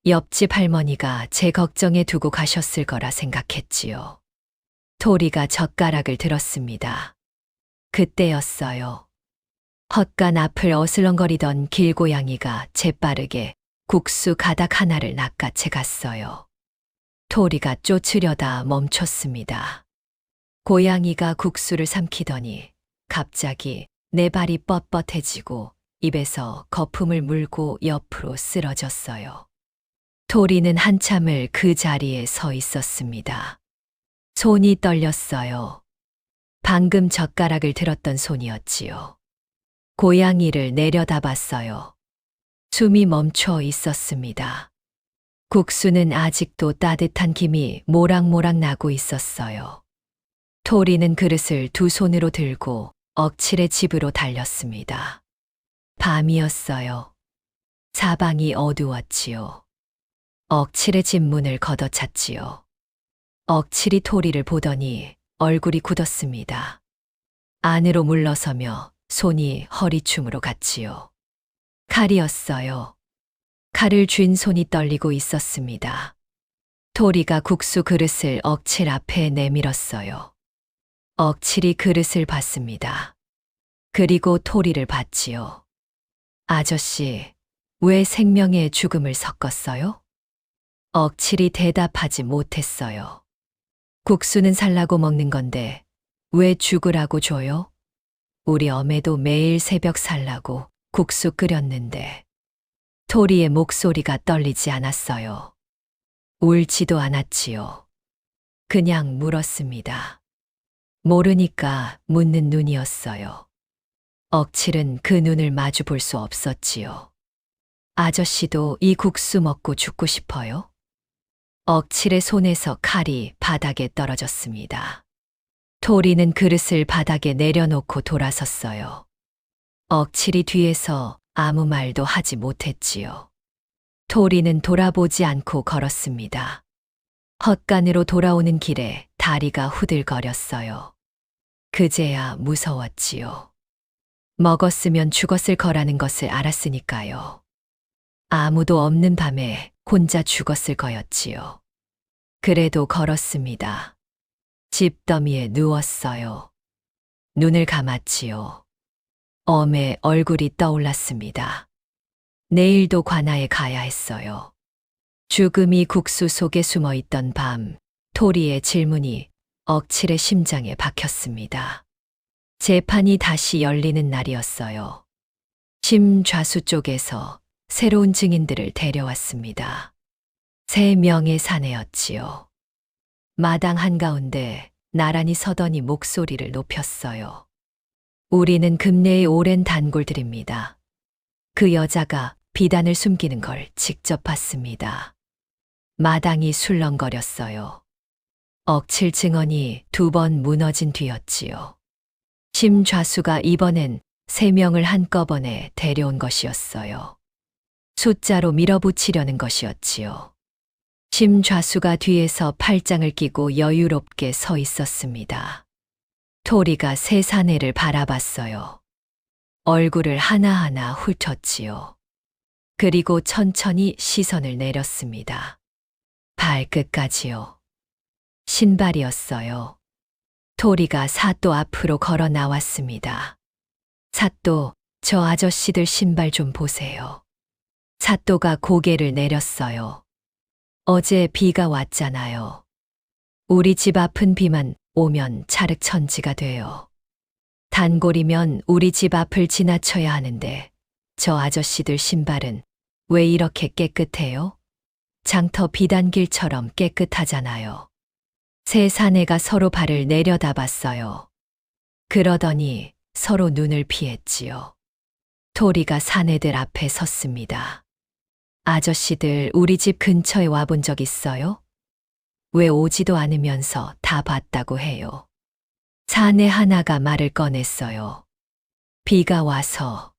옆집 할머니가 제 걱정에 두고 가셨을 거라 생각했지요. 토리가 젓가락을 들었습니다. 그때였어요. 헛간 앞을 어슬렁거리던 길고양이가 재빠르게 국수 가닥 하나를 낚아채 갔어요. 토리가 쫓으려다 멈췄습니다. 고양이가 국수를 삼키더니 갑자기 내 발이 뻣뻣해지고 입에서 거품을 물고 옆으로 쓰러졌어요. 토리는 한참을 그 자리에 서 있었습니다. 손이 떨렸어요. 방금 젓가락을 들었던 손이었지요. 고양이를 내려다봤어요. 숨이 멈춰 있었습니다. 국수는 아직도 따뜻한 김이 모락모락 나고 있었어요. 토리는 그릇을 두 손으로 들고 억칠의 집으로 달렸습니다. 밤이었어요. 사방이 어두웠지요. 억칠의 집 문을 걷어찼지요. 억칠이 토리를 보더니 얼굴이 굳었습니다. 안으로 물러서며 손이 허리춤으로 갔지요. 칼이었어요. 칼을 쥔 손이 떨리고 있었습니다. 토리가 국수 그릇을 억칠 앞에 내밀었어요. 억칠이 그릇을 받습니다. 그리고 토리를 봤지요. 아저씨, 왜 생명의 죽음을 섞었어요? 억칠이 대답하지 못했어요. 국수는 살라고 먹는 건데 왜 죽으라고 줘요? 우리 어매도 매일 새벽 살라고 국수 끓였는데. 토리의 목소리가 떨리지 않았어요. 울지도 않았지요. 그냥 물었습니다. 모르니까 묻는 눈이었어요. 억칠은 그 눈을 마주 볼 수 없었지요. 아저씨도 이 국수 먹고 죽고 싶어요? 억칠의 손에서 칼이 바닥에 떨어졌습니다. 토리는 그릇을 바닥에 내려놓고 돌아섰어요. 억칠이 뒤에서 아무 말도 하지 못했지요. 토리는 돌아보지 않고 걸었습니다. 헛간으로 돌아오는 길에 다리가 후들거렸어요. 그제야 무서웠지요. 먹었으면 죽었을 거라는 것을 알았으니까요. 아무도 없는 밤에 혼자 죽었을 거였지요. 그래도 걸었습니다. 집더미에 누웠어요. 눈을 감았지요. 엄의 얼굴이 떠올랐습니다. 내일도 관아에 가야 했어요. 죽음이 국수 속에 숨어 있던 밤, 토리의 질문이 억칠의 심장에 박혔습니다. 재판이 다시 열리는 날이었어요. 심좌수 쪽에서 새로운 증인들을 데려왔습니다. 3명의 사내였지요. 마당 한가운데 나란히 서더니 목소리를 높였어요. 우리는 금내의 오랜 단골들입니다. 그 여자가 비단을 숨기는 걸 직접 봤습니다. 마당이 술렁거렸어요. 억칠 증언이 2번 무너진 뒤였지요. 심좌수가 이번엔 3명을 한꺼번에 데려온 것이었어요. 숫자로 밀어붙이려는 것이었지요. 심좌수가 뒤에서 팔짱을 끼고 여유롭게 서 있었습니다. 토리가 새 사내를 바라봤어요. 얼굴을 하나하나 훑었지요. 그리고 천천히 시선을 내렸습니다. 발끝까지요. 신발이었어요. 토리가 사또 앞으로 걸어 나왔습니다. 사또, 저 아저씨들 신발 좀 보세요. 사또가 고개를 내렸어요. 어제 비가 왔잖아요. 우리 집 앞은 비만 오면 차륵천지가 돼요. 단골이면 우리 집 앞을 지나쳐야 하는데 저 아저씨들 신발은 왜 이렇게 깨끗해요? 장터 비단길처럼 깨끗하잖아요. 세 사내가 서로 발을 내려다봤어요. 그러더니 서로 눈을 피했지요. 토리가 사내들 앞에 섰습니다. 아저씨들 우리 집 근처에 와본 적 있어요? 왜 오지도 않으면서 다 봤다고 해요. 사내 하나가 말을 꺼냈어요. 비가 와서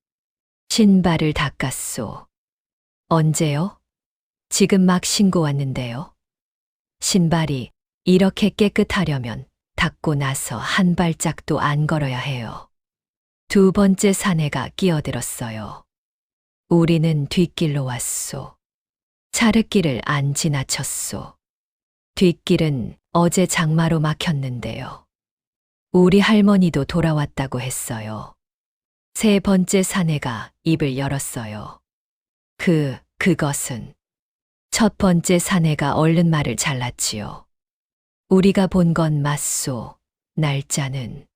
신발을 닦았소. 언제요? 지금 막 신고 왔는데요. 신발이 이렇게 깨끗하려면 닦고 나서 한 발짝도 안 걸어야 해요. 2번째 사내가 끼어들었어요. 우리는 뒷길로 왔소. 차르길을 안 지나쳤소. 뒷길은 어제 장마로 막혔는데요. 우리 할머니도 돌아왔다고 했어요. 3번째 사내가 입을 열었어요. 그것은. 첫 번째 사내가 얼른 말을 잘랐지요. 우리가 본 건 맞소. 날짜는.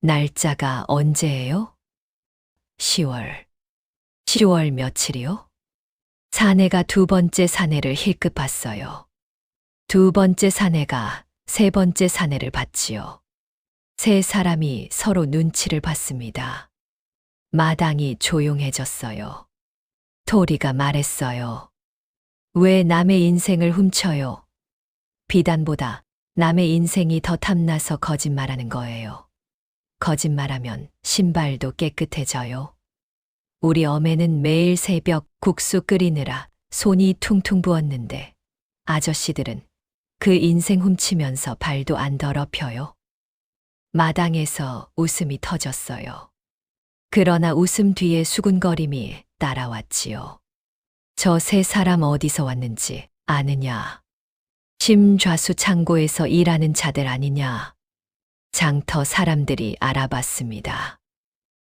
날짜가 언제예요? 10월. 10월 며칠이요? 사내가 2번째 사내를 힐끗 봤어요. 2번째 사내가 3번째 사내를 봤지요. 3사람이 서로 눈치를 봤습니다. 마당이 조용해졌어요. 토리가 말했어요. 왜 남의 인생을 훔쳐요? 비단보다 남의 인생이 더 탐나서 거짓말하는 거예요. 거짓말하면 신발도 깨끗해져요. 우리 어매는 매일 새벽 국수 끓이느라 손이 퉁퉁 부었는데 아저씨들은 그 인생 훔치면서 발도 안 더럽혀요. 마당에서 웃음이 터졌어요. 그러나 웃음 뒤에 수군거림이 따라왔지요. 저 3사람 어디서 왔는지 아느냐? 심좌수 창고에서 일하는 자들 아니냐? 장터 사람들이 알아봤습니다.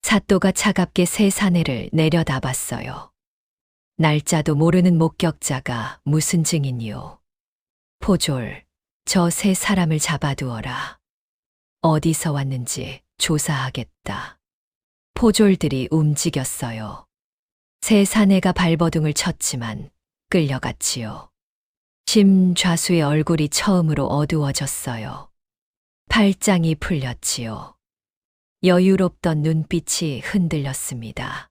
사또가 차갑게 3사내를 내려다봤어요. 날짜도 모르는 목격자가 무슨 증인이요? 포졸, 저 3사람을 잡아두어라. 어디서 왔는지 조사하겠다. 포졸들이 움직였어요. 3사내가 발버둥을 쳤지만 끌려갔지요. 심좌수의 얼굴이 처음으로 어두워졌어요. 팔짱이 풀렸지요. 여유롭던 눈빛이 흔들렸습니다.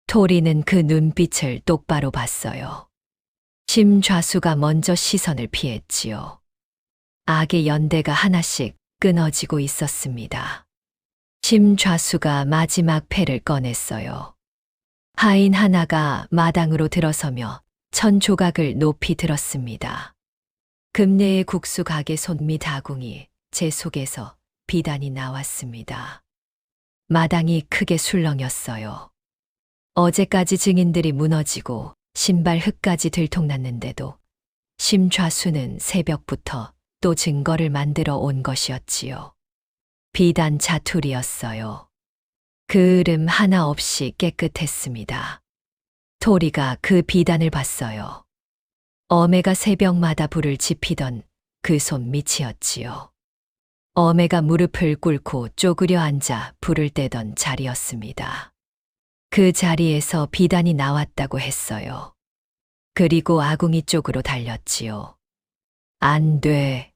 토리는 그 눈빛을 똑바로 봤어요. 심좌수가 먼저 시선을 피했지요. 악의 연대가 하나씩 끊어지고 있었습니다. 심좌수가 마지막 패를 꺼냈어요. 하인 하나가 마당으로 들어서며 천 조각을 높이 들었습니다. 금내의 국수 가게 손밑 아궁이 제 속에서 비단이 나왔습니다. 마당이 크게 술렁였어요. 어제까지 증인들이 무너지고 신발 흙까지 들통났는데도 심좌수는 새벽부터 또 증거를 만들어 온 것이었지요. 비단 자투리였어요. 그 으름 하나 없이 깨끗했습니다. 토리가 그 비단을 봤어요. 어메가 새벽마다 불을 지피던 그 손 밑이었지요. 어메가 무릎을 꿇고 쪼그려 앉아 불을 떼던 자리였습니다. 그 자리에서 비단이 나왔다고 했어요. 그리고 아궁이 쪽으로 달렸지요. 안 돼.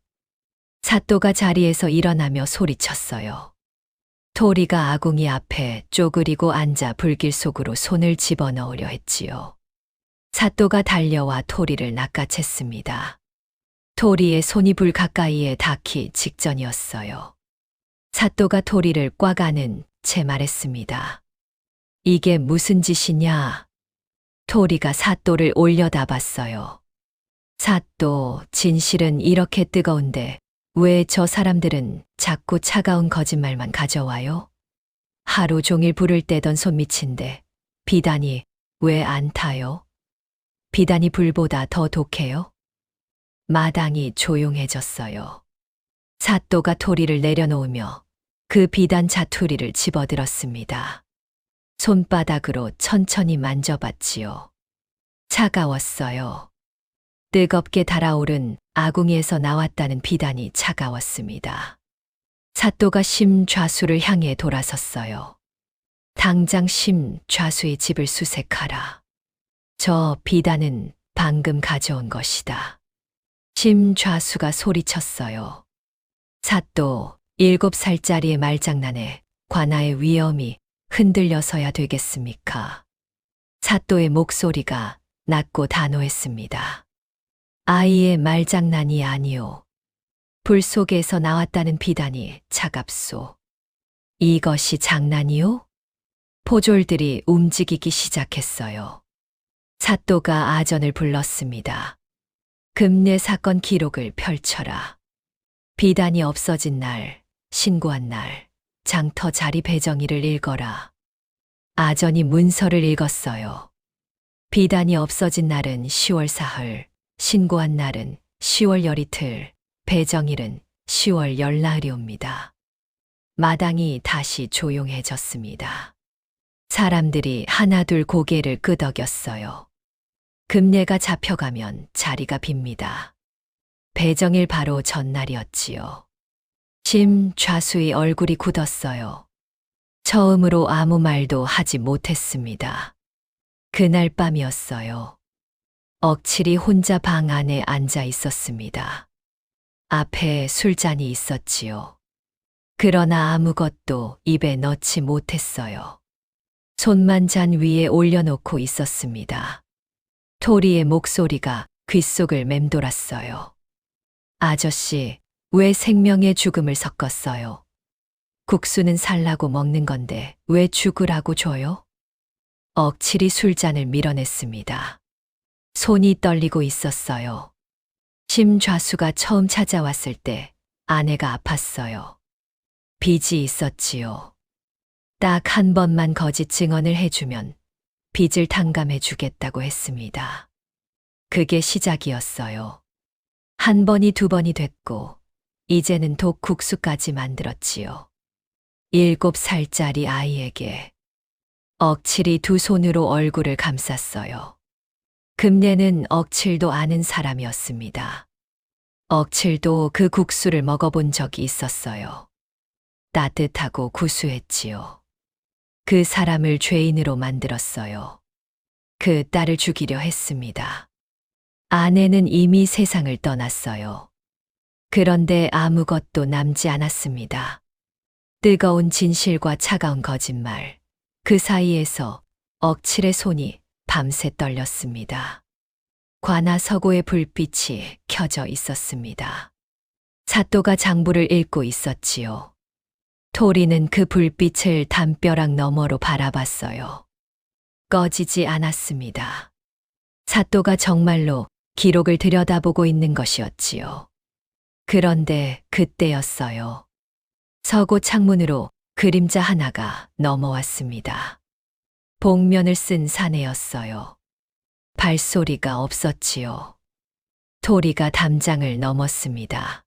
사또가 자리에서 일어나며 소리쳤어요. 토리가 아궁이 앞에 쪼그리고 앉아 불길 속으로 손을 집어넣으려 했지요. 사또가 달려와 토리를 낚아챘습니다. 토리의 손이 불 가까이에 닿기 직전이었어요. 사또가 토리를 꽉 안은 채 말했습니다. 이게 무슨 짓이냐? 토리가 사또를 올려다 봤어요. 사또, 진실은 이렇게 뜨거운데 왜 저 사람들은 자꾸 차가운 거짓말만 가져와요? 하루 종일 불을 떼던 손밑인데 비단이 왜 안 타요? 비단이 불보다 더 독해요? 마당이 조용해졌어요. 사또가 토리를 내려놓으며 그 비단 자투리를 집어들었습니다. 손바닥으로 천천히 만져봤지요. 차가웠어요. 뜨겁게 달아오른 아궁이에서 나왔다는 비단이 차가웠습니다. 사또가 심좌수를 향해 돌아섰어요. 당장 심좌수의 집을 수색하라. 저 비단은 방금 가져온 것이다. 심좌수가 소리쳤어요. 사또, 7살짜리의 말장난에 관아의 위엄이 흔들려서야 되겠습니까? 사또의 목소리가 낮고 단호했습니다. 아이의 말장난이 아니오. 불 속에서 나왔다는 비단이 차갑소. 이것이 장난이오? 포졸들이 움직이기 시작했어요. 사또가 아전을 불렀습니다. 금내 사건 기록을 펼쳐라. 비단이 없어진 날, 신고한 날, 장터 자리 배정일을 읽어라. 아전이 문서를 읽었어요. 비단이 없어진 날은 10월 사흘, 신고한 날은 10월 열이틀, 배정일은 10월 열나흘이옵니다. 마당이 다시 조용해졌습니다. 사람들이 하나둘 고개를 끄덕였어요. 금례가 잡혀가면 자리가 빕니다. 배정일 바로 전날이었지요. 심좌수의 얼굴이 굳었어요. 처음으로 아무 말도 하지 못했습니다. 그날 밤이었어요. 억칠이 혼자 방 안에 앉아 있었습니다. 앞에 술잔이 있었지요. 그러나 아무것도 입에 넣지 못했어요. 손만 잔 위에 올려놓고 있었습니다. 토리의 목소리가 귓속을 맴돌았어요. 아저씨, 왜 생명의 죽음을 섞었어요? 국수는 살라고 먹는 건데 왜 죽으라고 줘요? 억칠이 술잔을 밀어냈습니다. 손이 떨리고 있었어요. 심좌수가 처음 찾아왔을 때 아내가 아팠어요. 빚이 있었지요. 딱 한 번만 거짓 증언을 해주면 빚을 탕감해 주겠다고 했습니다. 그게 시작이었어요. 한 번이 두 번이 됐고 이제는 독국수까지 만들었지요. 7살짜리 아이에게. 억칠이 두 손으로 얼굴을 감쌌어요. 금례는 억칠도 아는 사람이었습니다. 억칠도 그 국수를 먹어본 적이 있었어요. 따뜻하고 구수했지요. 그 사람을 죄인으로 만들었어요. 그 딸을 죽이려 했습니다. 아내는 이미 세상을 떠났어요. 그런데 아무것도 남지 않았습니다. 뜨거운 진실과 차가운 거짓말, 그 사이에서 억칠의 손이 밤새 떨렸습니다. 관아 서고의 불빛이 켜져 있었습니다. 사또가 장부를 읽고 있었지요. 토리는 그 불빛을 담벼락 너머로 바라봤어요. 꺼지지 않았습니다. 사또가 정말로 기록을 들여다보고 있는 것이었지요. 그런데 그때였어요. 서고 창문으로 그림자 하나가 넘어왔습니다. 복면을 쓴 사내였어요. 발소리가 없었지요. 토리가 담장을 넘었습니다.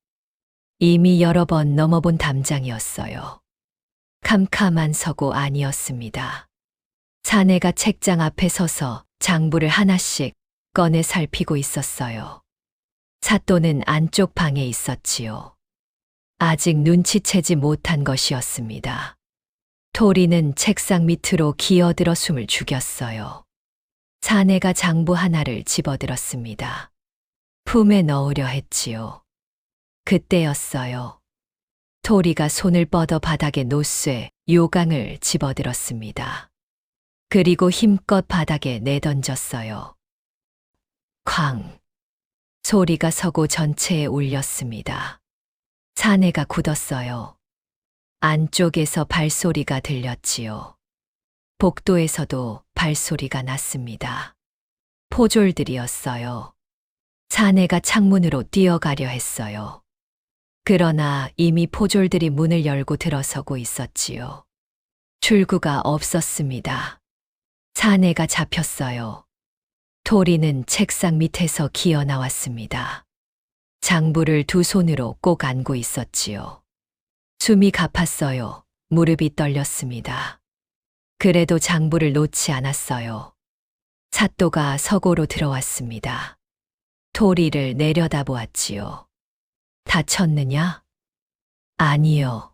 이미 여러 번 넘어본 담장이었어요. 캄캄한 서고 아니었습니다. 사내가 책장 앞에 서서 장부를 하나씩 꺼내 살피고 있었어요. 사또는 안쪽 방에 있었지요. 아직 눈치채지 못한 것이었습니다. 토리는 책상 밑으로 기어들어 숨을 죽였어요. 사내가 장부 하나를 집어들었습니다. 품에 넣으려 했지요. 그때였어요. 토리가 손을 뻗어 바닥에 노쇠, 요강을 집어들었습니다. 그리고 힘껏 바닥에 내던졌어요. 쾅! 소리가 서고 전체에 울렸습니다. 사내가 굳었어요. 안쪽에서 발소리가 들렸지요. 복도에서도 발소리가 났습니다. 포졸들이었어요. 사내가 창문으로 뛰어가려 했어요. 그러나 이미 포졸들이 문을 열고 들어서고 있었지요. 출구가 없었습니다. 사내가 잡혔어요. 토리는 책상 밑에서 기어 나왔습니다. 장부를 두 손으로 꼭 안고 있었지요. 숨이 가팠어요. 무릎이 떨렸습니다. 그래도 장부를 놓지 않았어요. 사또가 서고로 들어왔습니다. 토리를 내려다보았지요. 다쳤느냐? 아니요.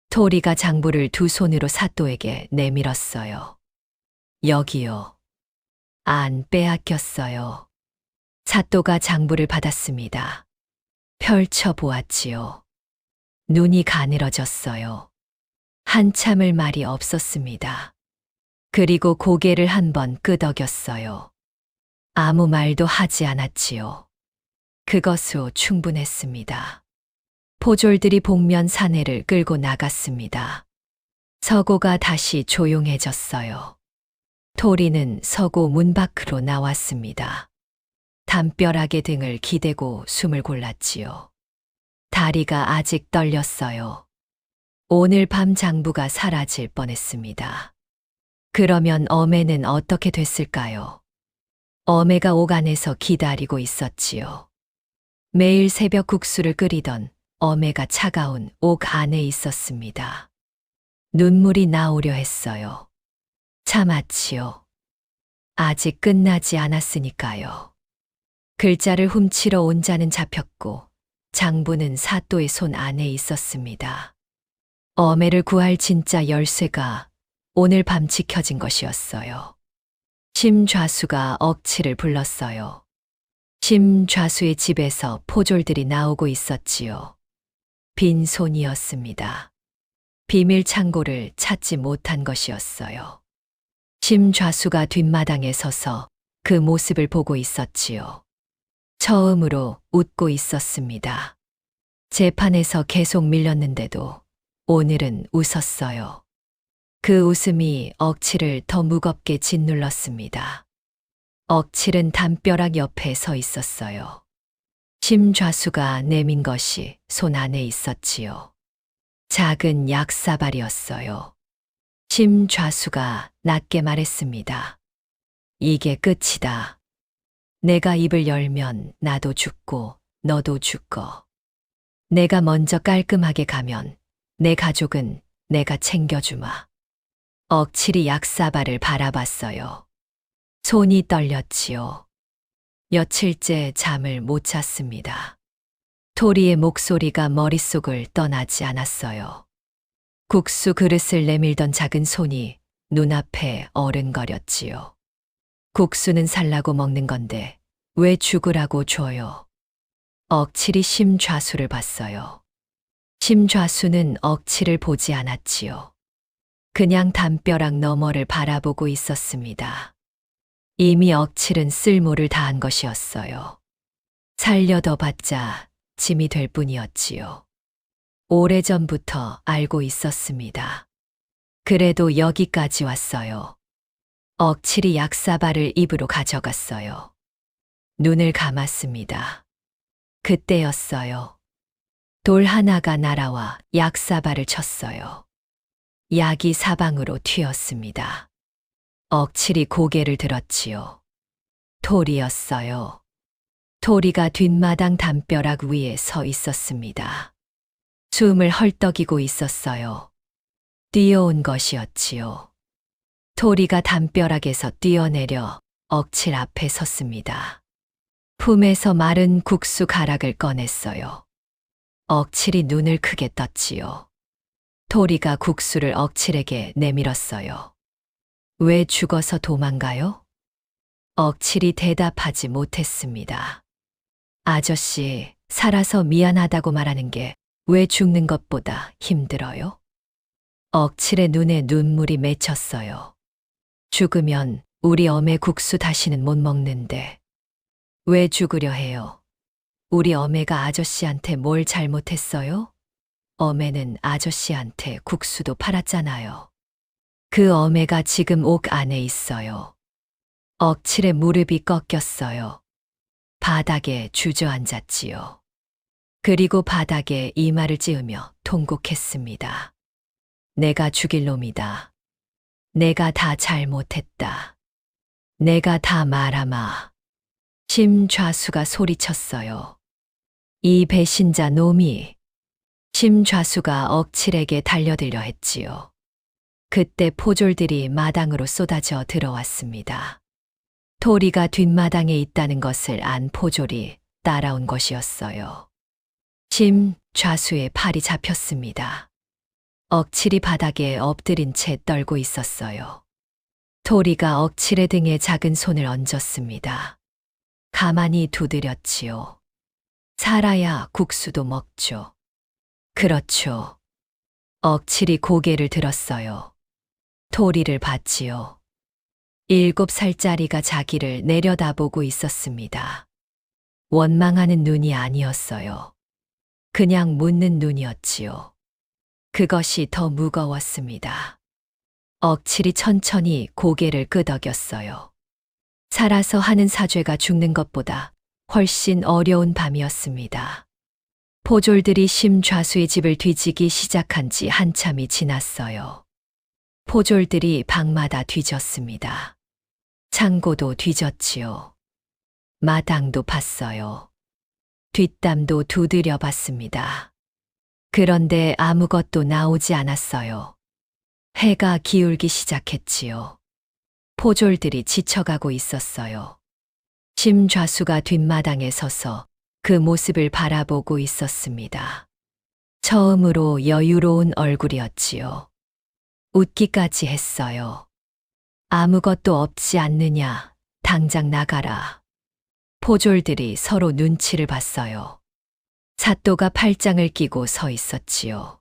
토리가 장부를 두 손으로 사또에게 내밀었어요. 여기요. 안 빼앗겼어요. 사또가 장부를 받았습니다. 펼쳐 보았지요. 눈이 가늘어졌어요. 한참을 말이 없었습니다. 그리고 고개를 한번 끄덕였어요. 아무 말도 하지 않았지요. 그것으로 충분했습니다. 포졸들이 복면 사내를 끌고 나갔습니다. 서고가 다시 조용해졌어요. 토리는 서고 문 밖으로 나왔습니다. 담벼락에 등을 기대고 숨을 골랐지요. 다리가 아직 떨렸어요. 오늘 밤 장부가 사라질 뻔했습니다. 그러면 어매는 어떻게 됐을까요? 어매가 옥 안에서 기다리고 있었지요. 매일 새벽 국수를 끓이던 어매가 차가운 옥 안에 있었습니다. 눈물이 나오려 했어요. 참았지요. 아직 끝나지 않았으니까요. 글자를 훔치러 온 자는 잡혔고 장부는 사또의 손 안에 있었습니다. 어매를 구할 진짜 열쇠가 오늘 밤 지켜진 것이었어요. 심좌수가 억치를 불렀어요. 심좌수의 집에서 포졸들이 나오고 있었지요. 빈손이었습니다. 비밀 창고를 찾지 못한 것이었어요. 심좌수가 뒷마당에 서서 그 모습을 보고 있었지요. 처음으로 웃고 있었습니다. 재판에서 계속 밀렸는데도 오늘은 웃었어요. 그 웃음이 억칠을 더 무겁게 짓눌렀습니다. 억칠은 담벼락 옆에 서 있었어요. 심좌수가 내민 것이 손 안에 있었지요. 작은 약사발이었어요. 심좌수가 낮게 말했습니다. 이게 끝이다. 내가 입을 열면 나도 죽고 너도 죽어. 내가 먼저 깔끔하게 가면 내 가족은 내가 챙겨주마. 억칠이 약사발을 바라봤어요. 손이 떨렸지요. 며칠째 잠을 못 잤습니다. 토리의 목소리가 머릿속을 떠나지 않았어요. 국수 그릇을 내밀던 작은 손이 눈앞에 어른거렸지요. 국수는 살라고 먹는 건데 왜 죽으라고 줘요? 억칠이 심좌수를 봤어요. 심좌수는 억칠을 보지 않았지요. 그냥 담벼락 너머를 바라보고 있었습니다. 이미 억칠은 쓸모를 다한 것이었어요. 살려더 봤자 짐이 될 뿐이었지요. 오래전부터 알고 있었습니다. 그래도 여기까지 왔어요. 억칠이 약사발을 입으로 가져갔어요. 눈을 감았습니다. 그때였어요. 돌 하나가 날아와 약사발을 쳤어요. 약이 사방으로 튀었습니다. 억칠이 고개를 들었지요. 토리였어요. 토리가 뒷마당 담벼락 위에 서 있었습니다. 숨을 헐떡이고 있었어요. 뛰어온 것이었지요. 토리가 담벼락에서 뛰어내려 억칠 앞에 섰습니다. 품에서 마른 국수 가락을 꺼냈어요. 억칠이 눈을 크게 떴지요. 토리가 국수를 억칠에게 내밀었어요. 왜 죽어서 도망가요? 억칠이 대답하지 못했습니다. 아저씨, 살아서 미안하다고 말하는 게 왜 죽는 것보다 힘들어요? 억칠의 눈에 눈물이 맺혔어요. 죽으면 우리 어메 국수 다시는 못 먹는데 왜 죽으려 해요? 우리 어메가 아저씨한테 뭘 잘못했어요? 어메는 아저씨한테 국수도 팔았잖아요. 그 어메가 지금 옥 안에 있어요. 억칠의 무릎이 꺾였어요. 바닥에 주저앉았지요. 그리고 바닥에 이마를 찌으며 통곡했습니다. 내가 죽일 놈이다. 내가 다 잘못했다. 내가 다 말아마. 심좌수가 소리쳤어요. 이 배신자 놈이. 심좌수가 억칠에게 달려들려 했지요. 그때 포졸들이 마당으로 쏟아져 들어왔습니다. 토리가 뒷마당에 있다는 것을 안 포졸이 따라온 것이었어요. 심좌수의 팔이 잡혔습니다. 억칠이 바닥에 엎드린 채 떨고 있었어요. 토리가 억칠의 등에 작은 손을 얹었습니다. 가만히 두드렸지요. 살아야 국수도 먹죠. 그렇죠. 억칠이 고개를 들었어요. 토리를 봤지요. 7살짜리가 자기를 내려다보고 있었습니다. 원망하는 눈이 아니었어요. 그냥 묻는 눈이었지요. 그것이 더 무거웠습니다. 억칠이 천천히 고개를 끄덕였어요. 살아서 하는 사죄가 죽는 것보다 훨씬 어려운 밤이었습니다. 포졸들이 심좌수의 집을 뒤지기 시작한 지 한참이 지났어요. 포졸들이 방마다 뒤졌습니다. 창고도 뒤졌지요. 마당도 봤어요. 뒷담도 두드려 봤습니다. 그런데 아무것도 나오지 않았어요. 해가 기울기 시작했지요. 포졸들이 지쳐가고 있었어요. 심좌수가 뒷마당에 서서 그 모습을 바라보고 있었습니다. 처음으로 여유로운 얼굴이었지요. 웃기까지 했어요. 아무것도 없지 않느냐, 당장 나가라. 포졸들이 서로 눈치를 봤어요. 사또가 팔짱을 끼고 서 있었지요.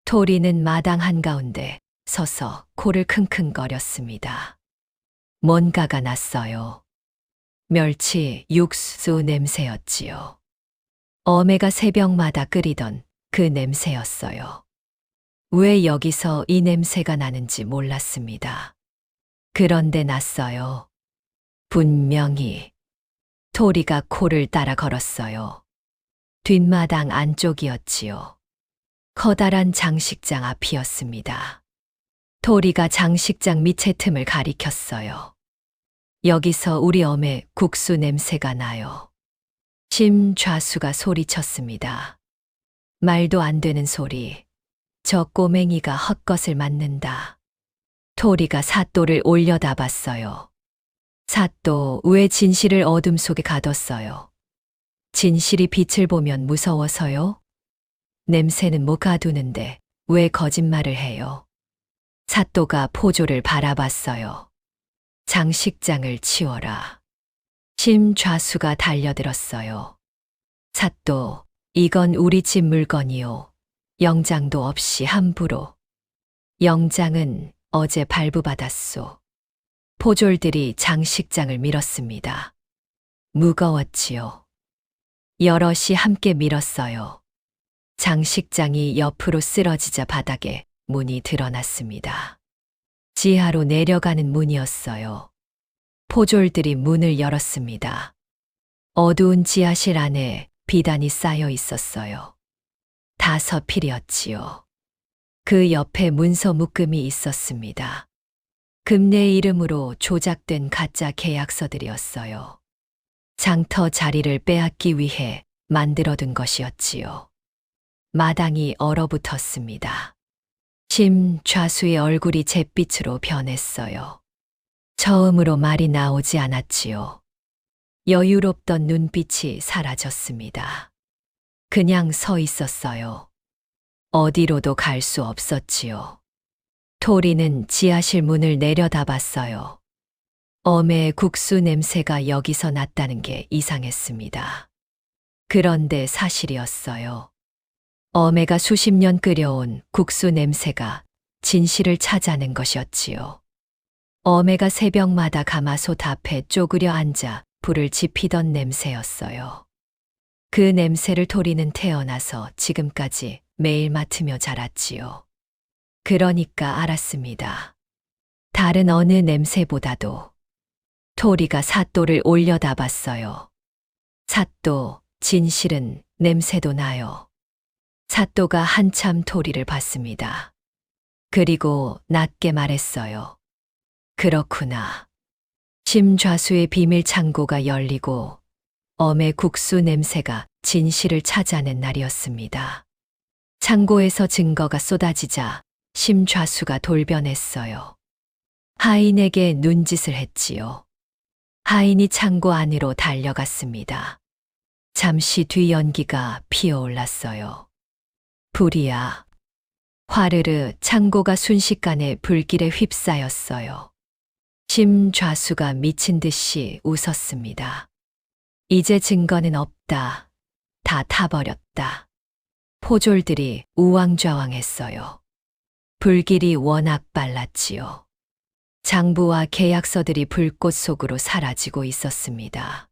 토리는 마당 한가운데 서서 코를 킁킁거렸습니다. 뭔가가 났어요. 멸치 육수 냄새였지요. 어메가 새벽마다 끓이던 그 냄새였어요. 왜 여기서 이 냄새가 나는지 몰랐습니다. 그런데 났어요. 분명히. 토리가 코를 따라 걸었어요. 뒷마당 안쪽이었지요. 커다란 장식장 앞이었습니다. 토리가 장식장 밑의 틈을 가리켰어요. 여기서 우리 어메 국수 냄새가 나요. 심좌수가 소리쳤습니다. 말도 안 되는 소리. 저 꼬맹이가 헛것을 맞는다. 토리가 사또를 올려다 봤어요. 사또, 왜 진실을 어둠 속에 가뒀어요? 진실이 빛을 보면 무서워서요? 냄새는 못 가두는데 왜 거짓말을 해요? 사또가 포졸을 바라봤어요. 장식장을 치워라. 심 좌수가 달려들었어요. 사또, 이건 우리 집 물건이요. 영장도 없이 함부로. 영장은 어제 발부받았소. 포졸들이 장식장을 밀었습니다. 무거웠지요. 여럿이 함께 밀었어요. 장식장이 옆으로 쓰러지자 바닥에 문이 드러났습니다. 지하로 내려가는 문이었어요. 포졸들이 문을 열었습니다. 어두운 지하실 안에 비단이 쌓여 있었어요. 다 서필이었지요. 그 옆에 문서 묶음이 있었습니다. 금내 이름으로 조작된 가짜 계약서들이었어요. 장터 자리를 빼앗기 위해 만들어둔 것이었지요. 마당이 얼어붙었습니다. 심 좌수의 얼굴이 잿빛으로 변했어요. 처음으로 말이 나오지 않았지요. 여유롭던 눈빛이 사라졌습니다. 그냥 서 있었어요. 어디로도 갈 수 없었지요. 토리는 지하실 문을 내려다봤어요. 엄의 국수 냄새가 여기서 났다는 게 이상했습니다. 그런데 사실이었어요. 엄애가 수십 년 끓여온 국수 냄새가 진실을 찾아낸 것이었지요. 엄애가 새벽마다 가마솥 앞에 쪼그려 앉아 불을 지피던 냄새였어요. 그 냄새를 토리는 태어나서 지금까지 매일 맡으며 자랐지요. 그러니까 알았습니다. 다른 어느 냄새보다도. 토리가 사또를 올려다봤어요. 사또, 진실은 냄새도 나요. 사또가 한참 토리를 봤습니다. 그리고 낮게 말했어요. 그렇구나. 심 좌수의 비밀 창고가 열리고 엄의 국수 냄새가 진실을 찾아낸 날이었습니다. 창고에서 증거가 쏟아지자 심 좌수가 돌변했어요. 하인에게 눈짓을 했지요. 하인이 창고 안으로 달려갔습니다. 잠시 뒤 연기가 피어올랐어요. 불이야. 화르르 창고가 순식간에 불길에 휩싸였어요. 심 좌수가 미친 듯이 웃었습니다. 이제 증거는 없다. 다 타버렸다. 포졸들이 우왕좌왕했어요. 불길이 워낙 빨랐지요. 장부와 계약서들이 불꽃 속으로 사라지고 있었습니다.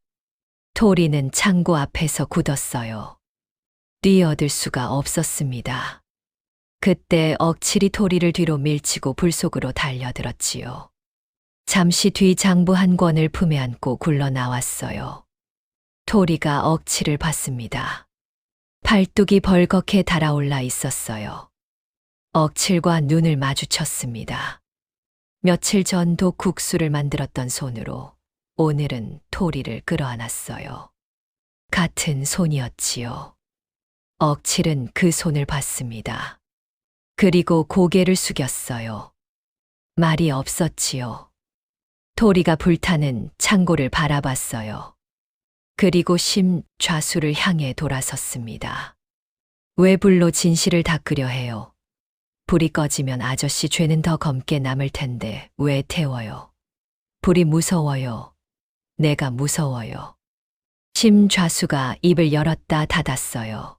토리는 창고 앞에서 굳었어요. 뛰어들 수가 없었습니다. 그때 억칠이 토리를 뒤로 밀치고 불 속으로 달려들었지요. 잠시 뒤 장부 한 권을 품에 안고 굴러 나왔어요. 토리가 억칠을 봤습니다. 팔뚝이 벌겋게 달아올라 있었어요. 억칠과 눈을 마주쳤습니다. 며칠 전도 국수를 만들었던 손으로 오늘은 토리를 끌어안았어요. 같은 손이었지요. 억칠은 그 손을 봤습니다. 그리고 고개를 숙였어요. 말이 없었지요. 토리가 불타는 창고를 바라봤어요. 그리고 심 좌수를 향해 돌아섰습니다. 왜 불로 진실을 닦으려 해요? 불이 꺼지면 아저씨 죄는 더 검게 남을 텐데 왜 태워요? 불이 무서워요. 내가 무서워요. 심 좌수가 입을 열었다 닫았어요.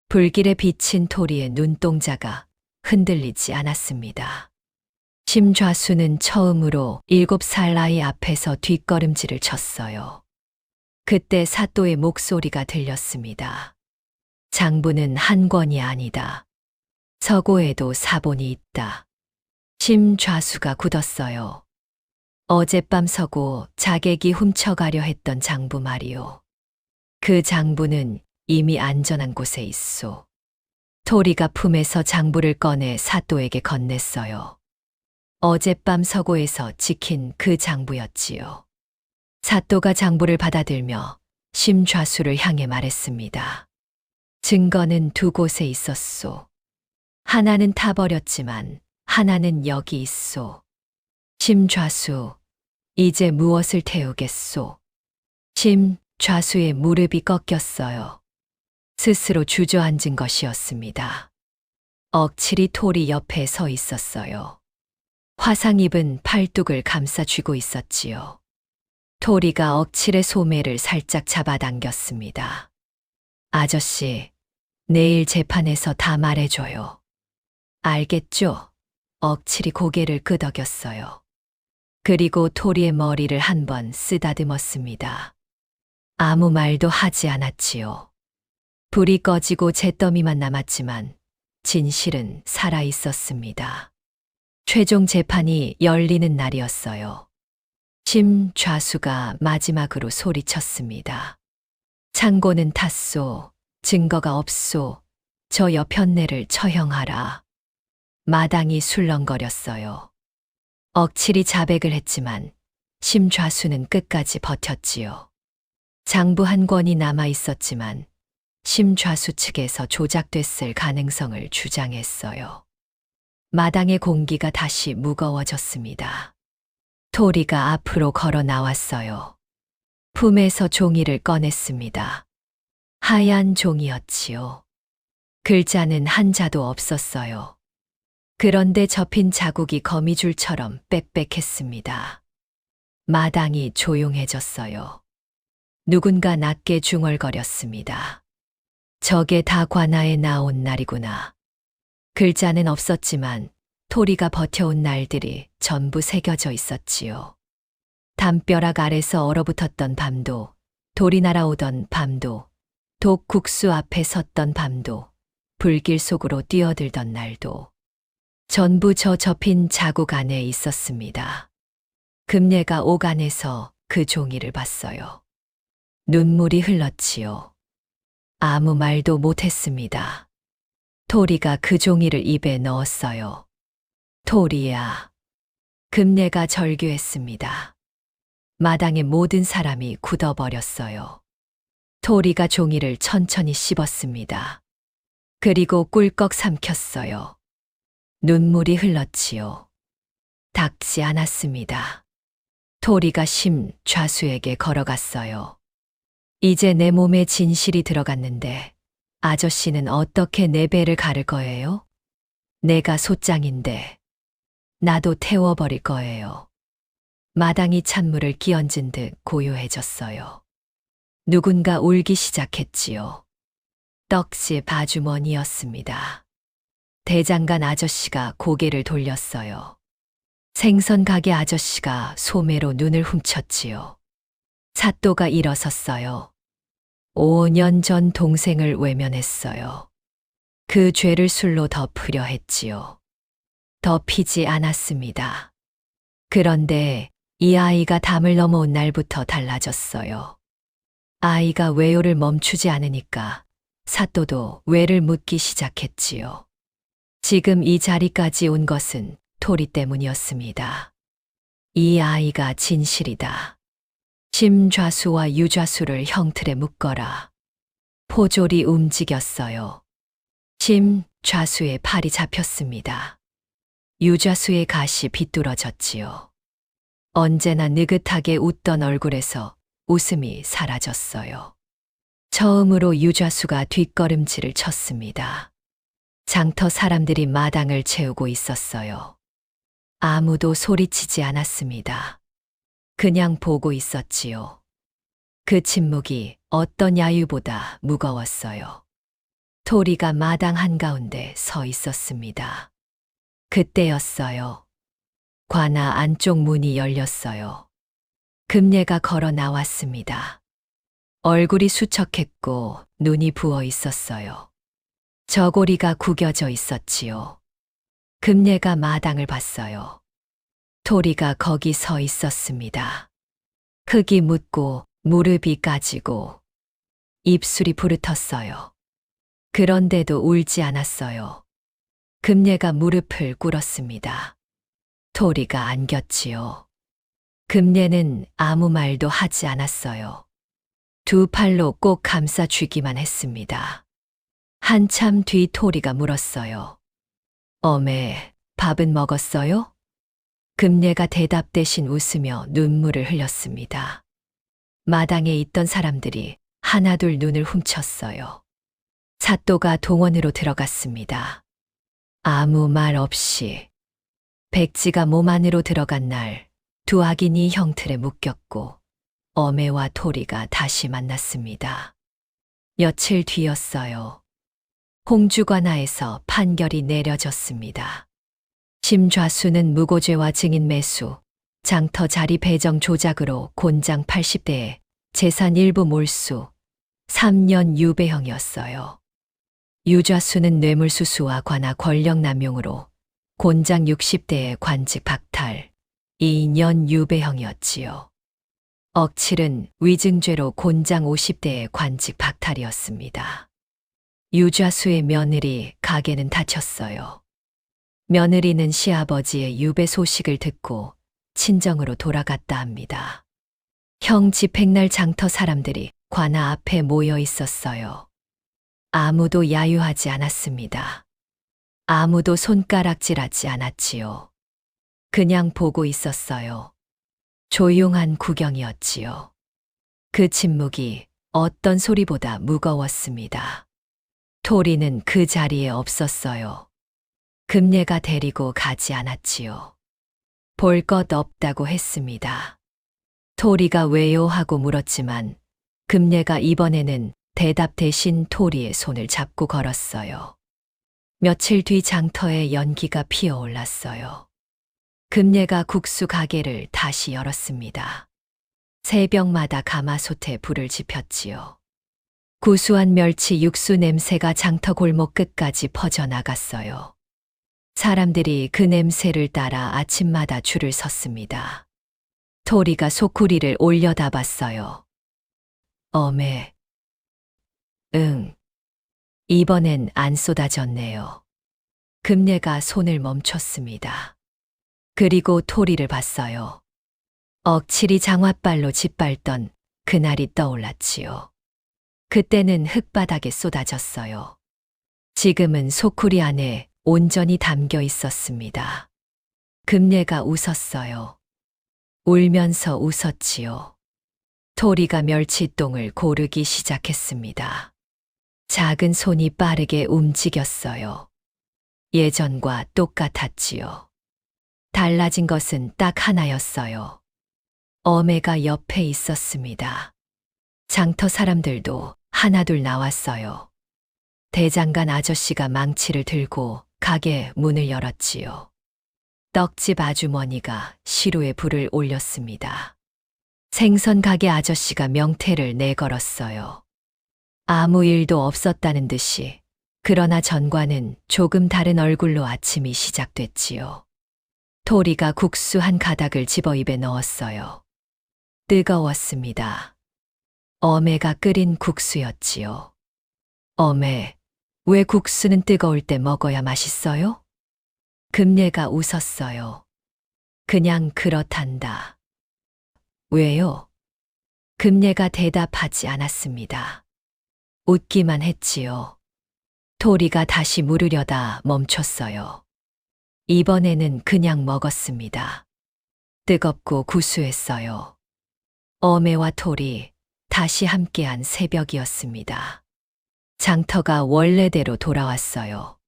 불길에 비친 토리의 눈동자가 흔들리지 않았습니다. 심 좌수는 처음으로 7살 아이 앞에서 뒷걸음질을 쳤어요. 그때 사또의 목소리가 들렸습니다. 장부는 한 권이 아니다. 서고에도 사본이 있다. 심 좌수가 굳었어요. 어젯밤 서고 자객이 훔쳐가려 했던 장부 말이요. 그 장부는 이미 안전한 곳에 있소. 토리가 품에서 장부를 꺼내 사또에게 건넸어요. 어젯밤 서고에서 지킨 그 장부였지요. 사또가 장부를 받아들며 심 좌수를 향해 말했습니다. 증거는 두 곳에 있었소. 하나는 타버렸지만 하나는 여기 있소. 심 좌수, 이제 무엇을 태우겠소? 심 좌수의 무릎이 꺾였어요. 스스로 주저앉은 것이었습니다. 억칠이 토리 옆에 서 있었어요. 화상 입은 팔뚝을 감싸 쥐고 있었지요. 토리가 억칠의 소매를 살짝 잡아당겼습니다. 아저씨, 내일 재판에서 다 말해줘요. 알겠죠? 억칠이 고개를 끄덕였어요. 그리고 토리의 머리를 한번 쓰다듬었습니다. 아무 말도 하지 않았지요. 불이 꺼지고 잿더미만 남았지만 진실은 살아 있었습니다. 최종 재판이 열리는 날이었어요. 심 좌수가 마지막으로 소리쳤습니다. 창고는 탔소, 증거가 없소, 저 여편네를 처형하라. 마당이 술렁거렸어요. 억칠이 자백을 했지만 심 좌수는 끝까지 버텼지요. 장부 한 권이 남아 있었지만 심 좌수 측에서 조작됐을 가능성을 주장했어요. 마당의 공기가 다시 무거워졌습니다. 토리가 앞으로 걸어 나왔어요. 품에서 종이를 꺼냈습니다. 하얀 종이였지요. 글자는 한자도 없었어요. 그런데 접힌 자국이 거미줄처럼 빽빽했습니다. 마당이 조용해졌어요. 누군가 낮게 중얼거렸습니다. 저게 다 관아에 나온 날이구나. 글자는 없었지만 토리가 버텨온 날들이 전부 새겨져 있었지요. 담벼락 아래서 얼어붙었던 밤도, 돌이 날아오던 밤도, 독국수 앞에 섰던 밤도, 불길 속으로 뛰어들던 날도 전부 저 접힌 자국 안에 있었습니다. 금례가 옥안에서 그 종이를 봤어요. 눈물이 흘렀지요. 아무 말도 못했습니다. 토리가 그 종이를 입에 넣었어요. 토리야. 금례가 절규했습니다. 마당의 모든 사람이 굳어버렸어요. 토리가 종이를 천천히 씹었습니다. 그리고 꿀꺽 삼켰어요. 눈물이 흘렀지요. 닦지 않았습니다. 토리가 심 좌수에게 걸어갔어요. 이제 내 몸에 진실이 들어갔는데 아저씨는 어떻게 내 배를 가를 거예요? 내가 소장인데 나도 태워버릴 거예요. 마당이 찬물을 끼얹은 듯 고요해졌어요. 누군가 울기 시작했지요. 떡집 아주머니였습니다. 대장간 아저씨가 고개를 돌렸어요. 생선 가게 아저씨가 소매로 눈을 훔쳤지요. 사또가 일어섰어요. 5년 전 동생을 외면했어요. 그 죄를 술로 덮으려 했지요. 덮이지 않았습니다. 그런데 이 아이가 담을 넘어온 날부터 달라졌어요. 아이가 외요를 멈추지 않으니까 사또도 외를 묻기 시작했지요. 지금 이 자리까지 온 것은 토리 때문이었습니다. 이 아이가 진실이다. 심좌수와 유좌수를 형틀에 묶어라. 포졸이 움직였어요. 심좌수의 팔이 잡혔습니다. 유좌수의 가시 비뚤어졌지요. 언제나 느긋하게 웃던 얼굴에서 웃음이 사라졌어요. 처음으로 유좌수가 뒷걸음질을 쳤습니다. 장터 사람들이 마당을 채우고 있었어요. 아무도 소리치지 않았습니다. 그냥 보고 있었지요. 그 침묵이 어떤 야유보다 무거웠어요. 토리가 마당 한가운데 서 있었습니다. 그때였어요. 관아 안쪽 문이 열렸어요. 금례가 걸어 나왔습니다. 얼굴이 수척했고 눈이 부어 있었어요. 저고리가 구겨져 있었지요. 금례가 마당을 봤어요. 토리가 거기 서 있었습니다. 흙이 묻고 무릎이 까지고 입술이 부르텄어요. 그런데도 울지 않았어요. 금례가 무릎을 꿇었습니다. 토리가 안겼지요. 금례는 아무 말도 하지 않았어요. 두 팔로 꼭 감싸쥐기만 했습니다. 한참 뒤 토리가 물었어요. 어메, 밥은 먹었어요? 금례가 대답 대신 웃으며 눈물을 흘렸습니다. 마당에 있던 사람들이 하나둘 눈을 훔쳤어요. 사또가 동원으로 들어갔습니다. 아무 말 없이 백지가 몸 안으로 들어간 날 두 악인이 형틀에 묶였고 어매와 토리가 다시 만났습니다. 며칠 뒤였어요. 홍주관하에서 판결이 내려졌습니다. 심좌수는 무고죄와 증인 매수, 장터 자리 배정 조작으로 곤장 80대에 재산 일부 몰수, 3년 유배형이었어요. 유좌수는 뇌물수수와 관하 권력남용으로 곤장 60대에 관직 박탈, 2년 유배형이었지요. 억칠은 위증죄로 곤장 50대에 관직 박탈이었습니다. 유좌수의 며느리 가게는 닫혔어요. 며느리는 시아버지의 유배 소식을 듣고 친정으로 돌아갔다 합니다. 형 집행날 장터 사람들이 관아 앞에 모여 있었어요. 아무도 야유하지 않았습니다. 아무도 손가락질하지 않았지요. 그냥 보고 있었어요. 조용한 구경이었지요. 그 침묵이 어떤 소리보다 무거웠습니다. 토리는 그 자리에 없었어요. 금례가 데리고 가지 않았지요. 볼 것 없다고 했습니다. 토리가 왜요 하고 물었지만 금례가 이번에는 대답 대신 토리의 손을 잡고 걸었어요. 며칠 뒤 장터에 연기가 피어올랐어요. 금례가 국수 가게를 다시 열었습니다. 새벽마다 가마솥에 불을 지폈지요. 구수한 멸치 육수 냄새가 장터 골목 끝까지 퍼져나갔어요. 사람들이 그 냄새를 따라 아침마다 줄을 섰습니다. 토리가 소쿠리를 올려다 봤어요. 어메. 응. 이번엔 안 쏟아졌네요. 금례가 손을 멈췄습니다. 그리고 토리를 봤어요. 억칠이 장화발로 짓밟던 그날이 떠올랐지요. 그때는 흙바닥에 쏟아졌어요. 지금은 소쿠리 안에 온전히 담겨 있었습니다. 금례가 웃었어요. 울면서 웃었지요. 토리가 멸치똥을 고르기 시작했습니다. 작은 손이 빠르게 움직였어요. 예전과 똑같았지요. 달라진 것은 딱 하나였어요. 어매가 옆에 있었습니다. 장터 사람들도 하나둘 나왔어요. 대장간 아저씨가 망치를 들고 가게 문을 열었지요. 떡집 아주머니가 시루에 불을 올렸습니다. 생선 가게 아저씨가 명태를 내걸었어요. 아무 일도 없었다는 듯이, 그러나 전과는 조금 다른 얼굴로 아침이 시작됐지요. 토리가 국수 한 가닥을 집어 입에 넣었어요. 뜨거웠습니다. 어매가 끓인 국수였지요. 어매, 왜 국수는 뜨거울 때 먹어야 맛있어요? 금례가 웃었어요. 그냥 그렇단다. 왜요? 금례가 대답하지 않았습니다. 웃기만 했지요. 토리가 다시 물으려다 멈췄어요. 이번에는 그냥 먹었습니다. 뜨겁고 구수했어요. 어매와 토리, 다시 함께한 새벽이었습니다. 장터가 원래대로 돌아왔어요.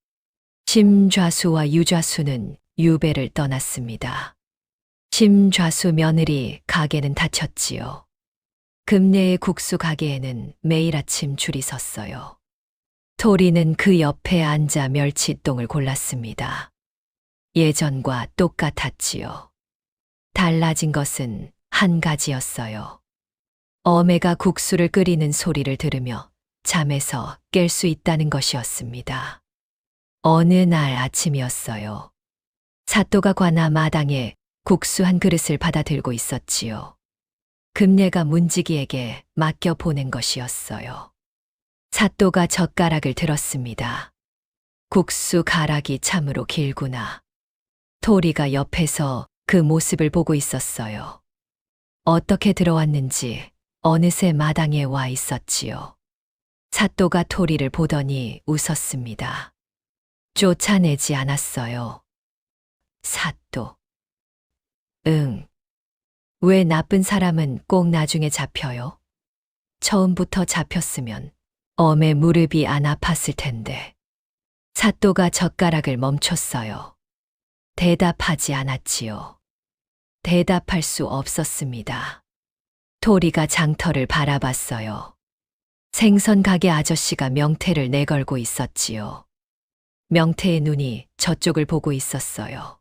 심좌수와 유좌수는 유배를 떠났습니다. 심좌수 며느리 가게는 닫혔지요. 금례의 국수 가게에는 매일 아침 줄이 섰어요. 토리는 그 옆에 앉아 멸치똥을 골랐습니다. 예전과 똑같았지요. 달라진 것은 한 가지였어요. 어매가 국수를 끓이는 소리를 들으며 잠에서 깰 수 있다는 것이었습니다. 어느 날 아침이었어요. 사또가 관아 마당에 국수 한 그릇을 받아 들고 있었지요. 금례가 문지기에게 맡겨 보낸 것이었어요. 사또가 젓가락을 들었습니다. 국수 가락이 참으로 길구나. 토리가 옆에서 그 모습을 보고 있었어요. 어떻게 들어왔는지 어느새 마당에 와 있었지요. 사또가 토리를 보더니 웃었습니다. 쫓아내지 않았어요. 사또. 응. 왜 나쁜 사람은 꼭 나중에 잡혀요? 처음부터 잡혔으면 어매 무릎이 안 아팠을 텐데. 사또가 젓가락을 멈췄어요. 대답하지 않았지요. 대답할 수 없었습니다. 토리가 장터를 바라봤어요. 생선 가게 아저씨가 명태를 내걸고 있었지요. 명태의 눈이 저쪽을 보고 있었어요.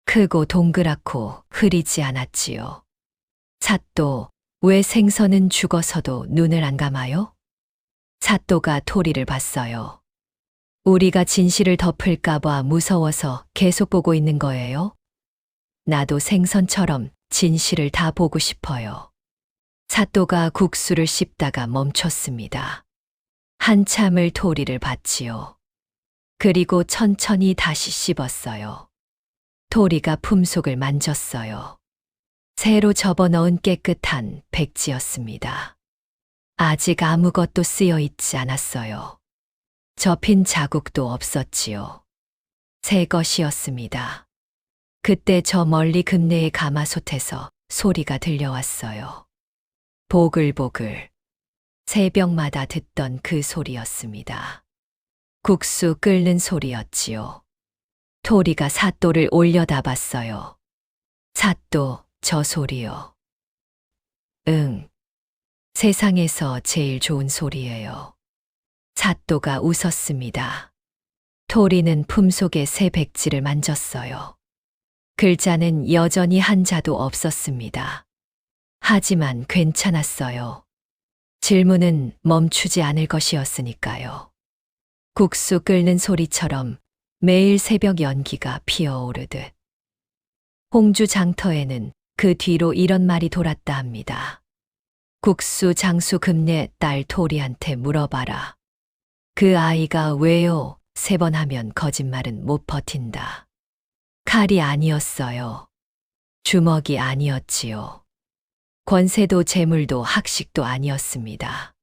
크고 동그랗고 흐리지 않았지요. 삿도, 왜 생선은 죽어서도 눈을 안 감아요? 삿도가 토리를 봤어요. 우리가 진실을 덮을까봐 무서워서 계속 보고 있는 거예요? 나도 생선처럼 진실을 다 보고 싶어요. 삿도가 국수를 씹다가 멈췄습니다. 한참을 토리를 봤지요. 그리고 천천히 다시 씹었어요. 토리가 품속을 만졌어요. 새로 접어넣은 깨끗한 백지였습니다. 아직 아무것도 쓰여 있지 않았어요. 접힌 자국도 없었지요. 새 것이었습니다. 그때 저 멀리 금내의 가마솥에서 소리가 들려왔어요. 보글보글. 새벽마다 듣던 그 소리였습니다. 국수 끓는 소리였지요. 토리가 삿도를 올려다 봤어요. 삿도, 저 소리요. 응. 세상에서 제일 좋은 소리예요. 삿도가 웃었습니다. 토리는 품속의 새 백지를 만졌어요. 글자는 여전히 한자도 없었습니다. 하지만 괜찮았어요. 질문은 멈추지 않을 것이었으니까요. 국수 끓는 소리처럼 매일 새벽 연기가 피어오르듯. 홍주 장터에는 그 뒤로 이런 말이 돌았다 합니다. 국수 장수 금내 딸 토리한테 물어봐라. 그 아이가 왜요? 3번 하면 거짓말은 못 버틴다. 칼이 아니었어요. 주먹이 아니었지요. 권세도 재물도 학식도 아니었습니다.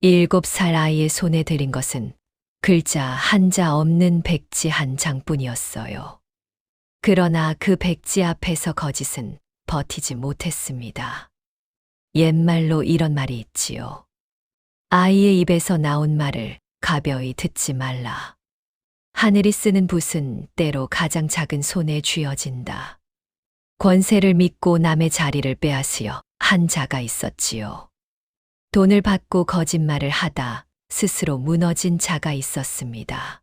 7살 아이의 손에 들인 것은 글자 한자 없는 백지 한 장뿐이었어요. 그러나 그 백지 앞에서 거짓은 버티지 못했습니다. 옛말로 이런 말이 있지요. 아이의 입에서 나온 말을 가벼이 듣지 말라. 하늘이 쓰는 붓은 때로 가장 작은 손에 쥐어진다. 권세를 믿고 남의 자리를 빼앗으려 한 자가 있었지요. 돈을 받고 거짓말을 하다 스스로 무너진 자가 있었습니다.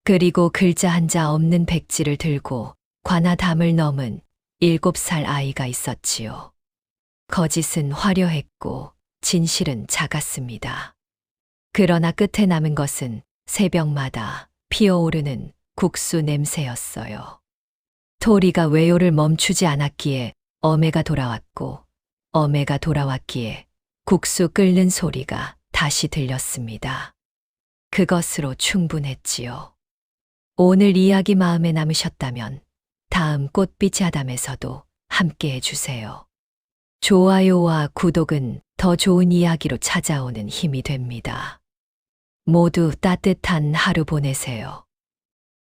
그리고 글자 한자 없는 백지를 들고 관아담을 넘은 7살 아이가 있었지요. 거짓은 화려했고 진실은 작았습니다. 그러나 끝에 남은 것은 새벽마다 피어오르는 국수 냄새였어요. 토리가 외요를 멈추지 않았기에 어메가 돌아왔고, 어메가 돌아왔기에 국수 끓는 소리가 다시 들렸습니다. 그것으로 충분했지요. 오늘 이야기 마음에 남으셨다면 다음 꽃빛 야담에서도 함께 해주세요. 좋아요와 구독은 더 좋은 이야기로 찾아오는 힘이 됩니다. 모두 따뜻한 하루 보내세요.